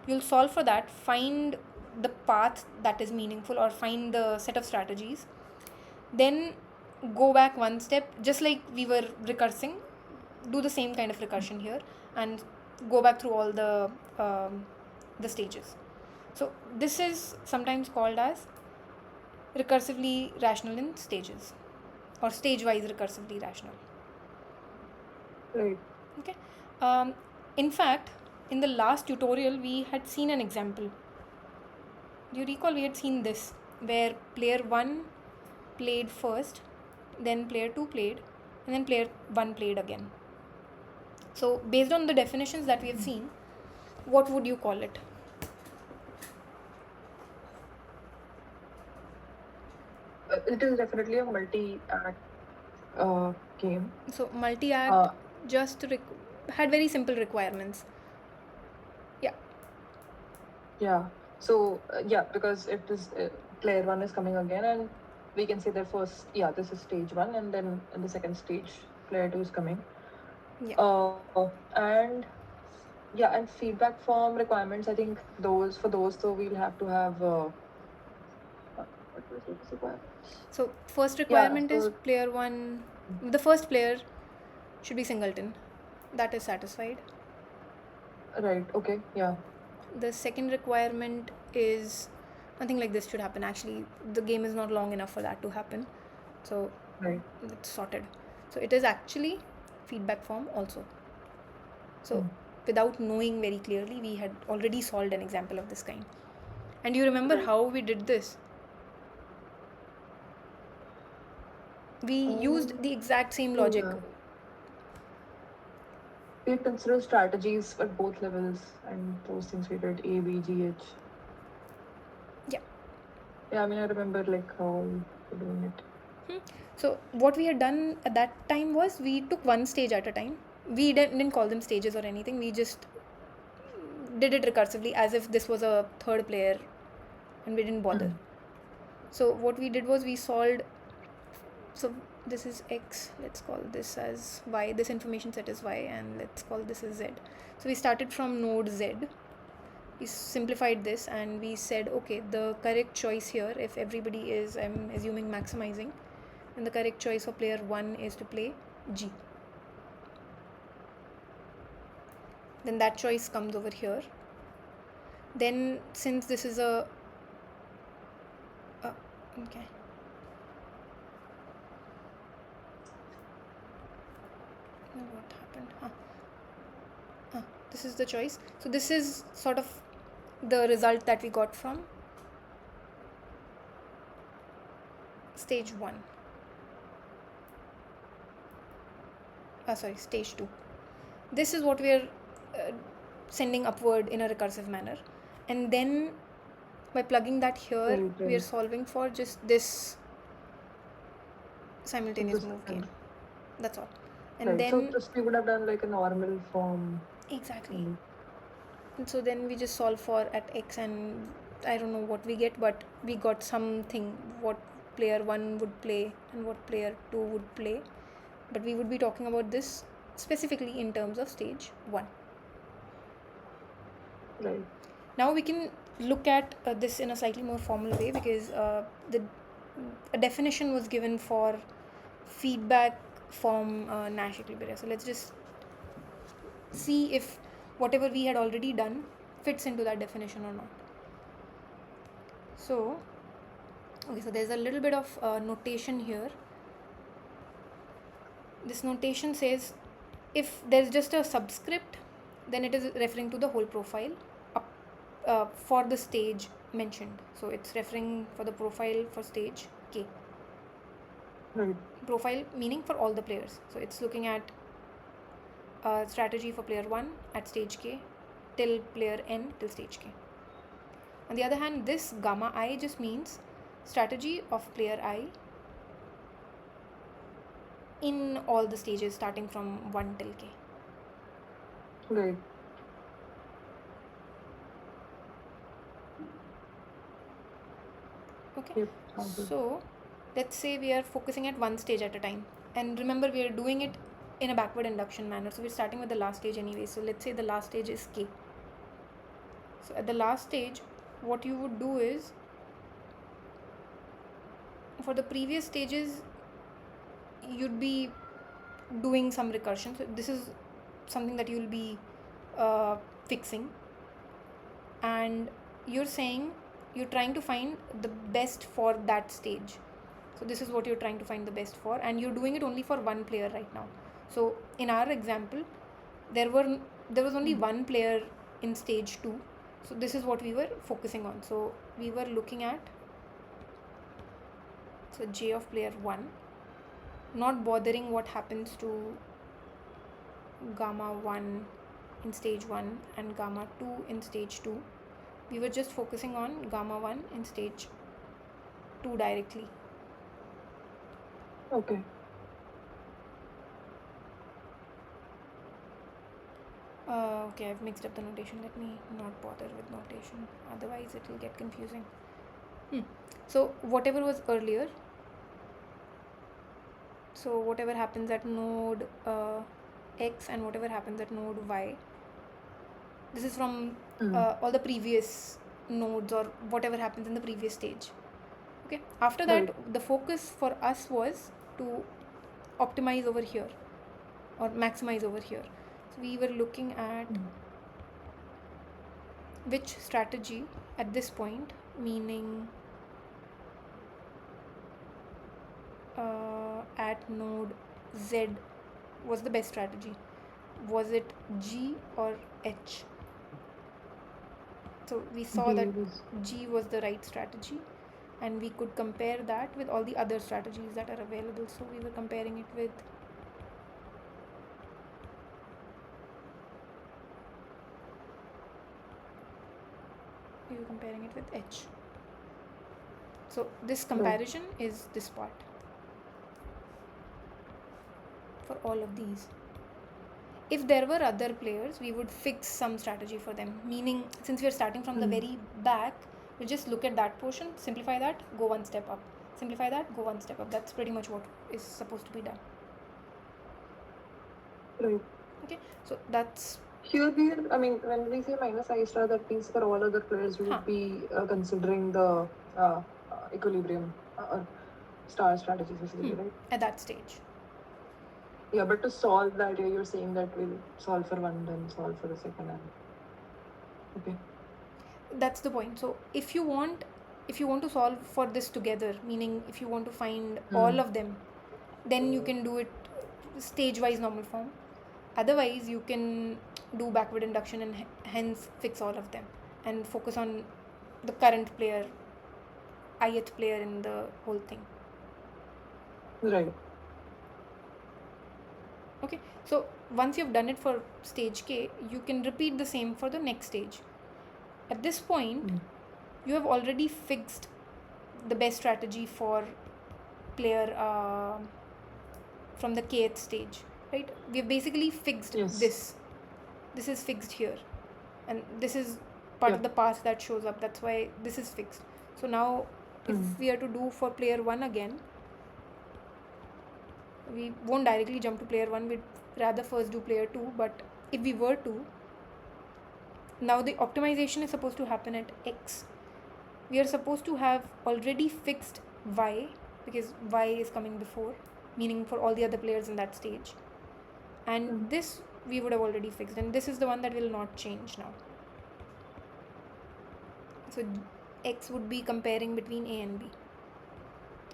You'll solve for that, find the path that is meaningful, or find the set of strategies, then go back one step, just like we were recursing, do the same kind of recursion here and go back through all the stages. So this is sometimes called as recursively rational in stages, or stage-wise recursively rational. Right. Okay. In fact, in the last tutorial, we had seen an example. Do you recall we had seen this, where player 1 played first, then player 2 played, and then player 1 played again. So based on the definitions that we have seen, what would you call it? It is definitely a multi-act game. So multi-act just had very simple requirements. Yeah. So because it is player 1 is coming again, and we can say that first, this is stage 1, and then in the second stage, player 2 is coming. Yeah. And feedback form requirements. I think those, so we'll have to have. What was it requirements? So first requirement is player 1. The first player should be singleton. That is satisfied. Right. Okay. Yeah. The second requirement is nothing like this should happen. Actually, the game is not long enough for that to happen. So Right. it's sorted. So it is actually feedback form also. So without knowing very clearly, we had already solved an example of this kind. And you remember Right. how we did this? We used the exact same logic. Yeah. We consider strategies at both levels, and those things we did A, B, G, H. Yeah. Yeah, I mean, I remember like how we're doing it. So what we had done at that time was we took one stage at a time. We didn't call them stages or anything. We just did it recursively as if this was a third player, and we didn't bother. So what we did was we solved. So this is X. Let's call this as Y. This information set is Y, and let's call this as Z. So we started from node Z. We simplified this and we said, okay, the correct choice here, if everybody is, I'm assuming, maximizing, and the correct choice for player 1 is to play G. Then that choice comes over here. Then since this is a okay, what happened? This is the choice. So this is sort of the result that we got from stage 1. Stage 2. This is what we are sending upward in a recursive manner, and then by plugging that here, we are solving for just this simultaneous move gain. That's all. And Right. then So just we would have done like a normal form. exactly. And so then we just solve for at X, and I don't know what we get, but we got something what player 1 would play and what player 2 would play. But we would be talking about this specifically in terms of stage 1. Right. Now we can look at this in a slightly more formal way, because a definition was given for feedback from Nash equilibria. So let's just see if whatever we had already done fits into that definition or not. So there's a little bit of notation here. This notation says if there's just a subscript, then it is referring to the whole profile for the stage mentioned. So it's referring for the profile for stage K. Right. Profile meaning for all the players. So it's looking at strategy for player 1 at stage K till player N till stage K. On the other hand, this gamma I just means strategy of player I in all the stages starting from 1 till K. Right. Okay. Yep. Sounds good. So let's say we are focusing at one stage at a time, and remember we are doing it in a backward induction manner, so we're starting with the last stage anyway. So let's say the last stage is K. So at the last stage, what you would do is, for the previous stages you'd be doing some recursion. So this is something that you'll be fixing, and you're saying you're trying to find the best for that stage. So this is what you're trying to find the best for, and you're doing it only for one player right now. So in our example, there was only one player in stage 2. So this is what we were focusing on. So we were looking at J of player 1, not bothering what happens to gamma 1 in stage 1 and gamma 2 in stage 2. We were just focusing on gamma 1 in stage 2 directly. Okay. Okay, I've mixed up the notation. Let me not bother with notation, otherwise it will get confusing. So whatever was earlier, so whatever happens at node X and whatever happens at node Y, this is from all the previous nodes or whatever happens in the previous stage. Okay, after that, the focus for us was to optimize over here or maximize over here. So we were looking at which strategy at this point, meaning at node Z, was the best strategy. Was it G or H. So we saw B that was G was the right strategy, and we could compare that with all the other strategies that are available. So we were comparing it with H. So this right. comparison is this part for all of these. If there were other players, we would fix some strategy for them. Meaning, since we are starting from the very back, we just look at that portion, simplify that, go one step up. Simplify that, go one step up. That's pretty much what is supposed to be done. Right. Okay, so that's Here, I mean, when we say minus I star, that means for all other players, you would be considering the equilibrium or star strategy, basically, right? at that stage. Yeah, but to solve that, you're saying that we'll solve for one, then solve for the second, and okay. That's the point. So if you want to solve for this together, meaning if you want to find all of them, then you can do it stage wise normal form. Otherwise you can do backward induction and hence fix all of them and focus on the current player, ith player in the whole thing. Right. Okay, so once you've done it for stage K, you can repeat the same for the next stage. At this point, you have already fixed the best strategy for player from the kth stage, right? We've basically fixed Yes. this is fixed here, and this is part of the path that shows up. That's why this is fixed. So now if we are to do for player 1 again, we won't directly jump to player 1, we'd rather first do player 2. But if we were to, now the optimization is supposed to happen at X. We are supposed to have already fixed Y, because Y is coming before, meaning for all the other players in that stage. And this we would have already fixed, and this is the one that will not change now. So X would be comparing between A and B.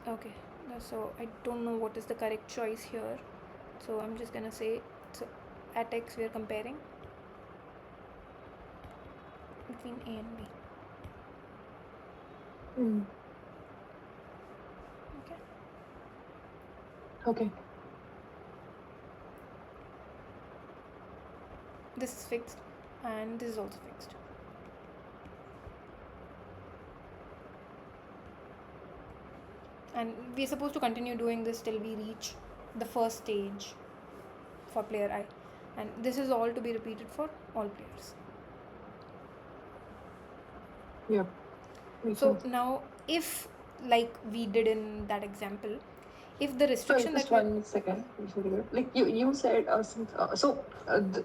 Okay, so I don't know what is the correct choice here, so I'm just gonna say, so at X we are comparing between A and B. Okay. Okay. This is fixed, and this is also fixed. And we're supposed to continue doing this till we reach the first stage for player I, and this is all to be repeated for all players. Yep. So now, if like we did in that example, if the restriction just that 1 second, like you said,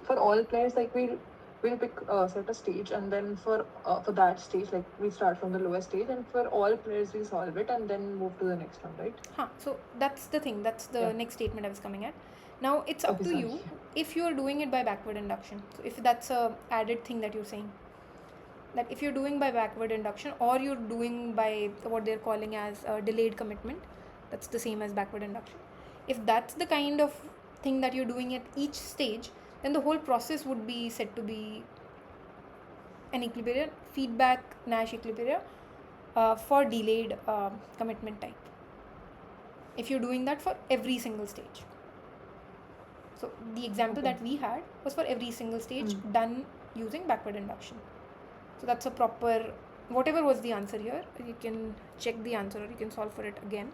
for all players, like we'll pick set a stage, and then for that stage, like we start from the lowest stage, and for all players we solve it and then move to the next one, right? So that's the thing, that's the next statement I was coming at. Now it's up Okay, to sorry. you if you are doing it by backward induction. So if that's a added thing that you're saying, that if you're doing by backward induction or you're doing by what they're calling as a delayed commitment, that's the same as backward induction. If that's the kind of thing that you're doing at each stage, then the whole process would be said to be an equilibrium, feedback Nash equilibrium for delayed commitment type, if you're doing that for every single stage. So the example that we had was for every single stage done using backward induction. So that's a proper, whatever was the answer here, you can check the answer or you can solve for it again.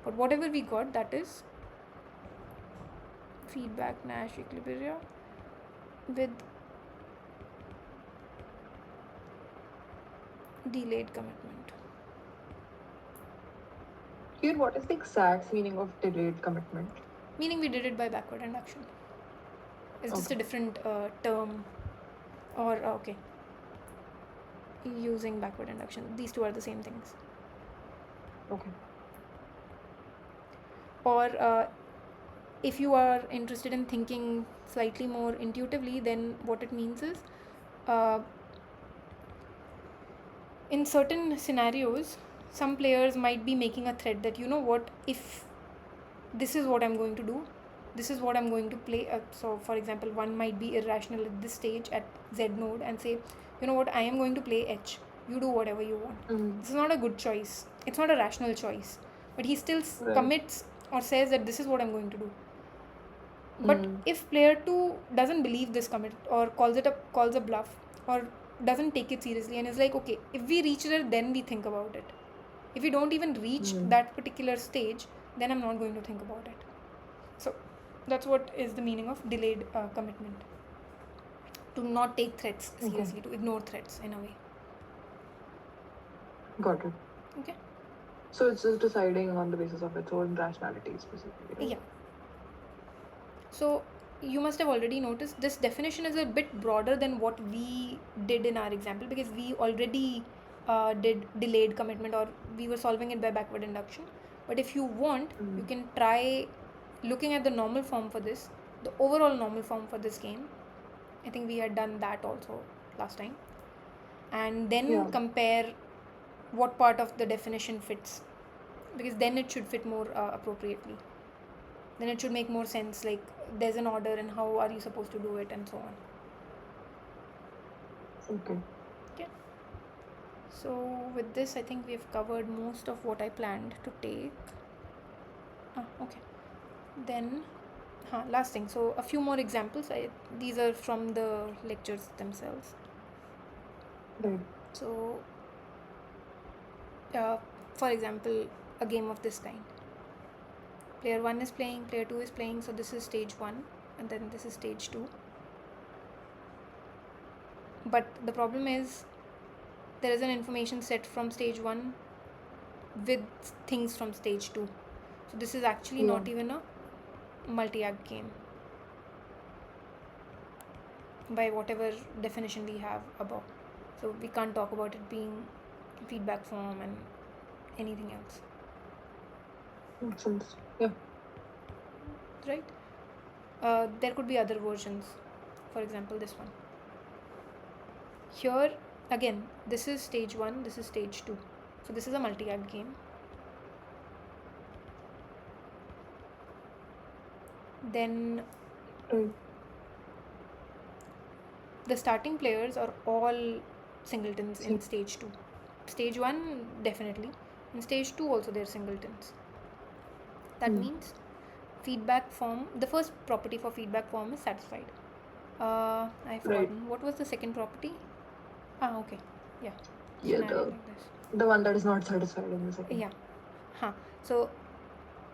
But whatever we got, that is feedback Nash equilibrium with delayed commitment. Here, what is the exact meaning of delayed commitment? Meaning we did it by backward induction. It's just a different term, or okay, using backward induction. These two are the same things. Okay. Or if you are interested in thinking slightly more intuitively, then what it means is, in certain scenarios, some players might be making a threat that, you know what, if this is what I'm going to do, this is what I'm going to play. So for example, one might be irrational at this stage at Z node and say, you know what, I am going to play H. You do whatever you want. This is not a good choice. It's not a rational choice. But he still Right. commits or says that this is what I'm going to do. But if player 2 doesn't believe this commit or calls a bluff or doesn't take it seriously and is like, okay, if we reach there, then we think about it. If we don't even reach that particular stage, then I'm not going to think about it. So that's what is the meaning of delayed commitment. To not take threats seriously, to ignore threats in a way. Got it. Okay. So it's just deciding on the basis of its own rationality, specifically. Right? Yeah. So you must have already noticed this definition is a bit broader than what we did in our example, because we already did delayed commitment, or we were solving it by backward induction. But if you want, you can try looking at the normal form for this, the overall normal form for this game. I think we had done that also last time. And then Yeah. compare what part of the definition fits, because then it should fit more appropriately. Then it should make more sense, like there's an order and how are you supposed to do it and so on. Okay. Okay. So with this, I think we've covered most of what I planned to take. Okay. Then, last thing. So a few more examples. These are from the lectures themselves. Right. So, for example, a game of this kind. Player 1 is playing, player 2 is playing. So this is stage 1 and then this is stage 2. But the problem is there is an information set from stage 1 with things from stage 2. So this is actually not even a multi-act game by whatever definition we have above. So we can't talk about it being feedback form and anything else. Makes sense. Yeah. Right? There could be other versions. For example, this one. Here, again, this is stage 1, this is stage 2. So this is a multi-act game. Then the starting players are all singletons in stage 2. Stage 1 definitely. In stage 2 also they're singletons. That means feedback form, the first property for feedback form is satisfied. I've forgotten. What was the second property? Okay. Yeah. Yeah, Scenario like this. the one that is not satisfied in the second. Yeah. So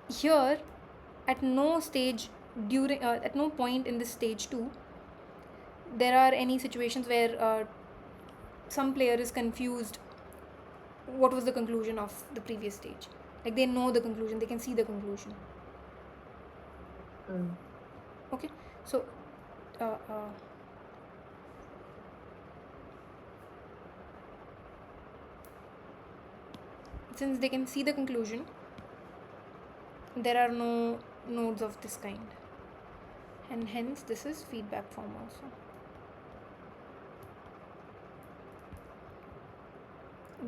here, at no stage during, at no point in this stage 2, there are any situations where some player is confused what was the conclusion of the previous stage. Like they know the conclusion, they can see the conclusion. Okay, so since they can see the conclusion, there are no nodes of this kind, and hence this is feedback form also.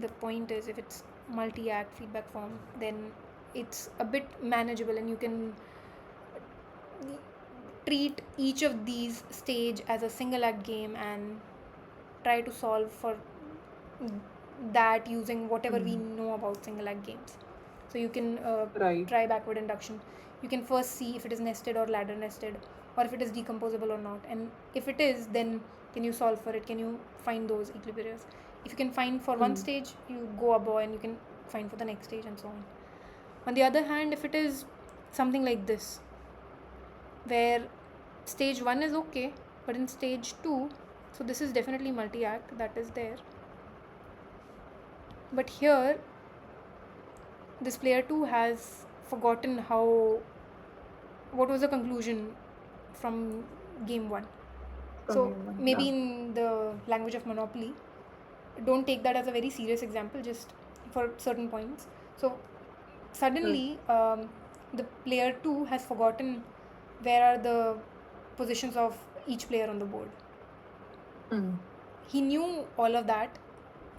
The point is, if it's multi-act feedback form, then it's a bit manageable and you can treat each of these stage as a single act game and try to solve for that using whatever we know about single act games. So you can try backward induction. You can first see if it is nested or ladder nested, or if it is decomposable or not, and if it is, then can you solve for it, can you find those equilibriums. If you can find for one stage, you go above and you can find for the next stage and so on. On the other hand, if it is something like this, where stage 1 is okay, but in stage 2, so this is definitely multi-act, that is there. But here, this player 2 has forgotten what was the conclusion from game 1. So maybe in the language of Monopoly, don't take that as a very serious example, just for certain points. So suddenly the player 2 has forgotten where are the positions of each player on the board. He knew all of that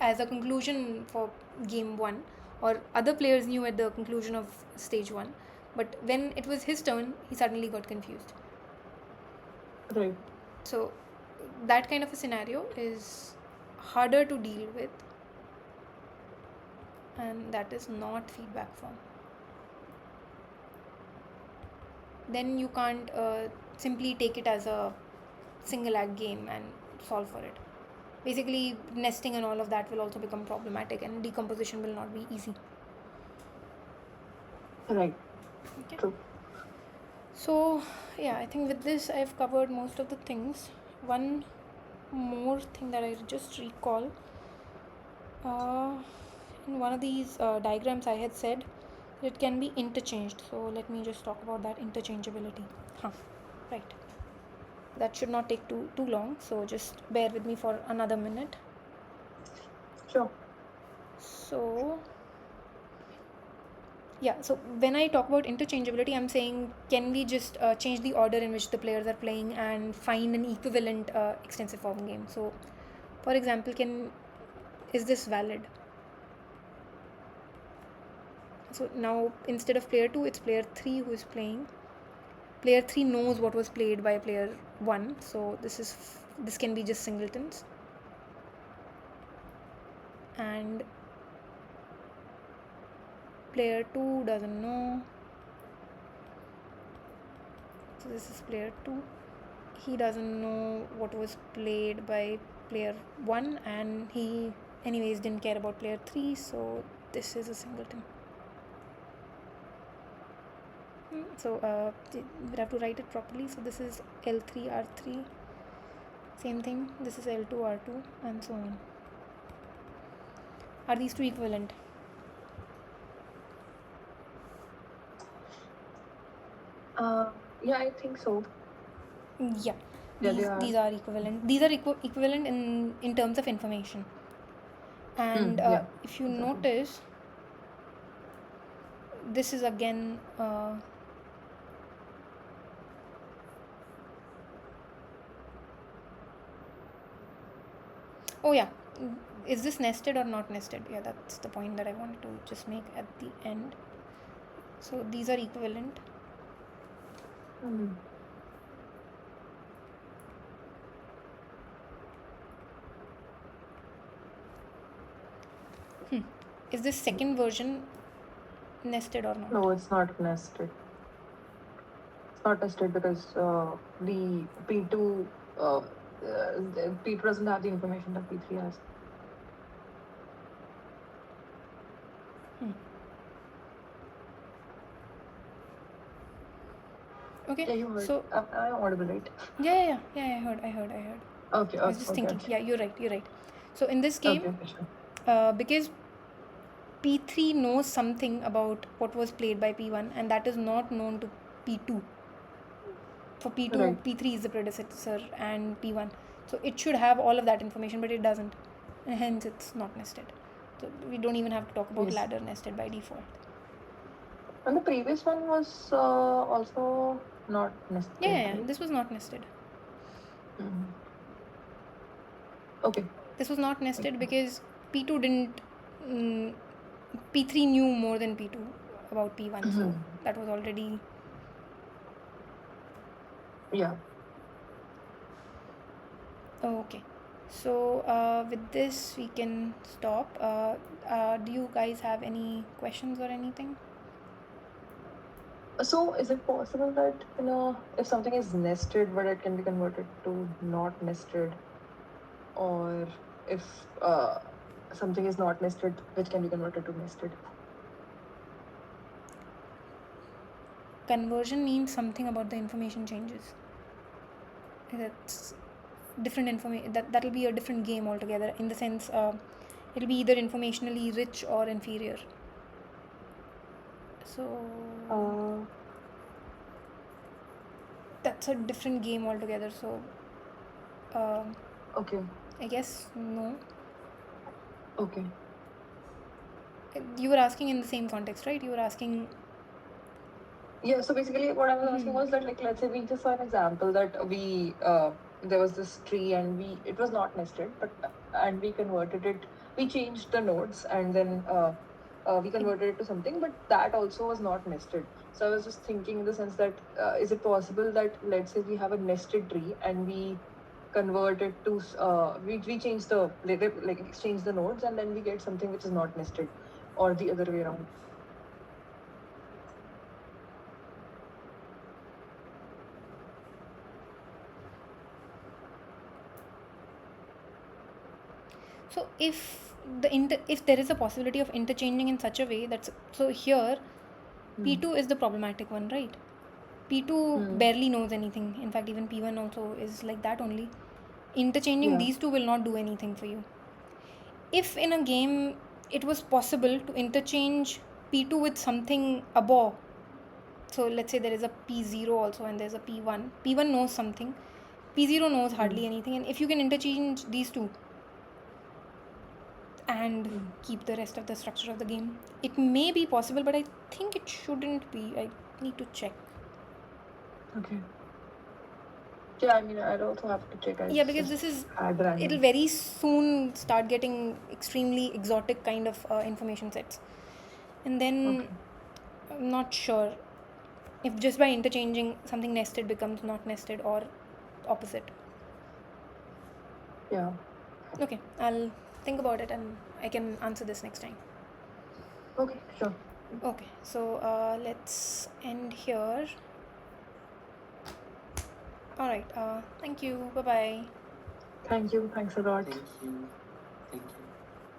as a conclusion for game 1, or other players knew at the conclusion of stage 1, But when it was his turn, he suddenly got confused. Right. So that kind of a scenario is harder to deal with, and that is not feedback form. Then you can't simply take it as a single act game and solve for it. Basically, nesting and all of that will also become problematic, and decomposition will not be easy. Right. Okay. True. So yeah, I think with this I've covered most of the things. One more thing that I just recall, in one of these diagrams I had said it can be interchanged. So let me just talk about that interchangeability. Right. That should not take too long. So just bear with me for another minute. Sure. So yeah, so when I talk about interchangeability, I'm saying, can we just change the order in which the players are playing and find an equivalent extensive form game? So, for example, is this valid? So now instead of player 2, it's player 3 who is playing. Player 3 knows what was played by player 1, so this can be just singletons. And player 2 doesn't know. So this is player 2. He doesn't know what was played by player 1, and he anyways didn't care about player 3, so this is a singleton. So we'll have to write it properly. So this is L3 R3, same thing, this is L2 R2, and so on. Are these two equivalent? Yeah, I think so. Yeah, Yeah, they are. these are equivalent. These are equivalent in terms of information. And Yeah, if you exactly. notice, this is again oh yeah, is this nested or not nested? Yeah, that's the point that I wanted to just make at the end. So these are equivalent. Is this second version nested or not? No, it's not nested. It's not nested because the P2 P2 doesn't have the information that P3 has. Okay. Yeah, you heard. So I'm audible, right? yeah, I heard. Okay. I was just thinking. Okay. Yeah, you're right. So in this game, Okay, sure. because P3 knows something about what was played by P1, and that is not known to P2. For P2, Right. P3 is the predecessor and P1. So it should have all of that information, but it doesn't. And hence, it's not nested. So we don't even have to talk about Yes. ladder nested by default. And the previous one was also not nested. Yeah, right? this was not nested. Okay. This was not nested because P2 didn't. P3 knew more than P2 about P1, so that was already. Yeah. Okay. So with this we can stop. Do you guys have any questions or anything? So is it possible that if something is nested but it can be converted to not nested, or if something is not nested which can be converted to nested? Conversion means something about the information changes. That's different information. That'll be a different game altogether. In the sense, it'll be either informationally rich or inferior. So that's a different game altogether. So Okay. I guess no. Okay. You were asking in the same context, right? You were asking. Yeah, so basically what I was asking was that, like, let's say we just saw an example that we there was this tree and it was not nested, but and we converted it, we changed the nodes, and then we converted it to something, but that also was not nested. So I was just thinking in the sense that is it possible that, let's say we have a nested tree and we convert it to we change the like exchange the nodes, and then we get something which is not nested, or the other way around. So if if there is a possibility of interchanging in such a way that's so here, P2 is the problematic one, right? P2 barely knows anything. In fact, even P1 also is like that only. Interchanging Yeah. these two will not do anything for you. If in a game it was possible to interchange P2 with something above, so let's say there is a P0 also and there's a P1. P1 knows something, P0 knows hardly anything, and if you can interchange these two and keep the rest of the structure of the game, it may be possible, but I think it shouldn't be. I need to check. Okay. Yeah, I mean, I'd also have to check. Yeah, because this is, add random. it'll very soon start getting extremely exotic kind of information sets, and then I'm not sure if just by interchanging something nested becomes not nested or opposite. Yeah. Okay, I'll think about it and I can answer this next time. Okay, sure. Okay, so let's end here. Alright, thank you, bye bye. Thank you. Thanks a lot. Thank you. Thank you.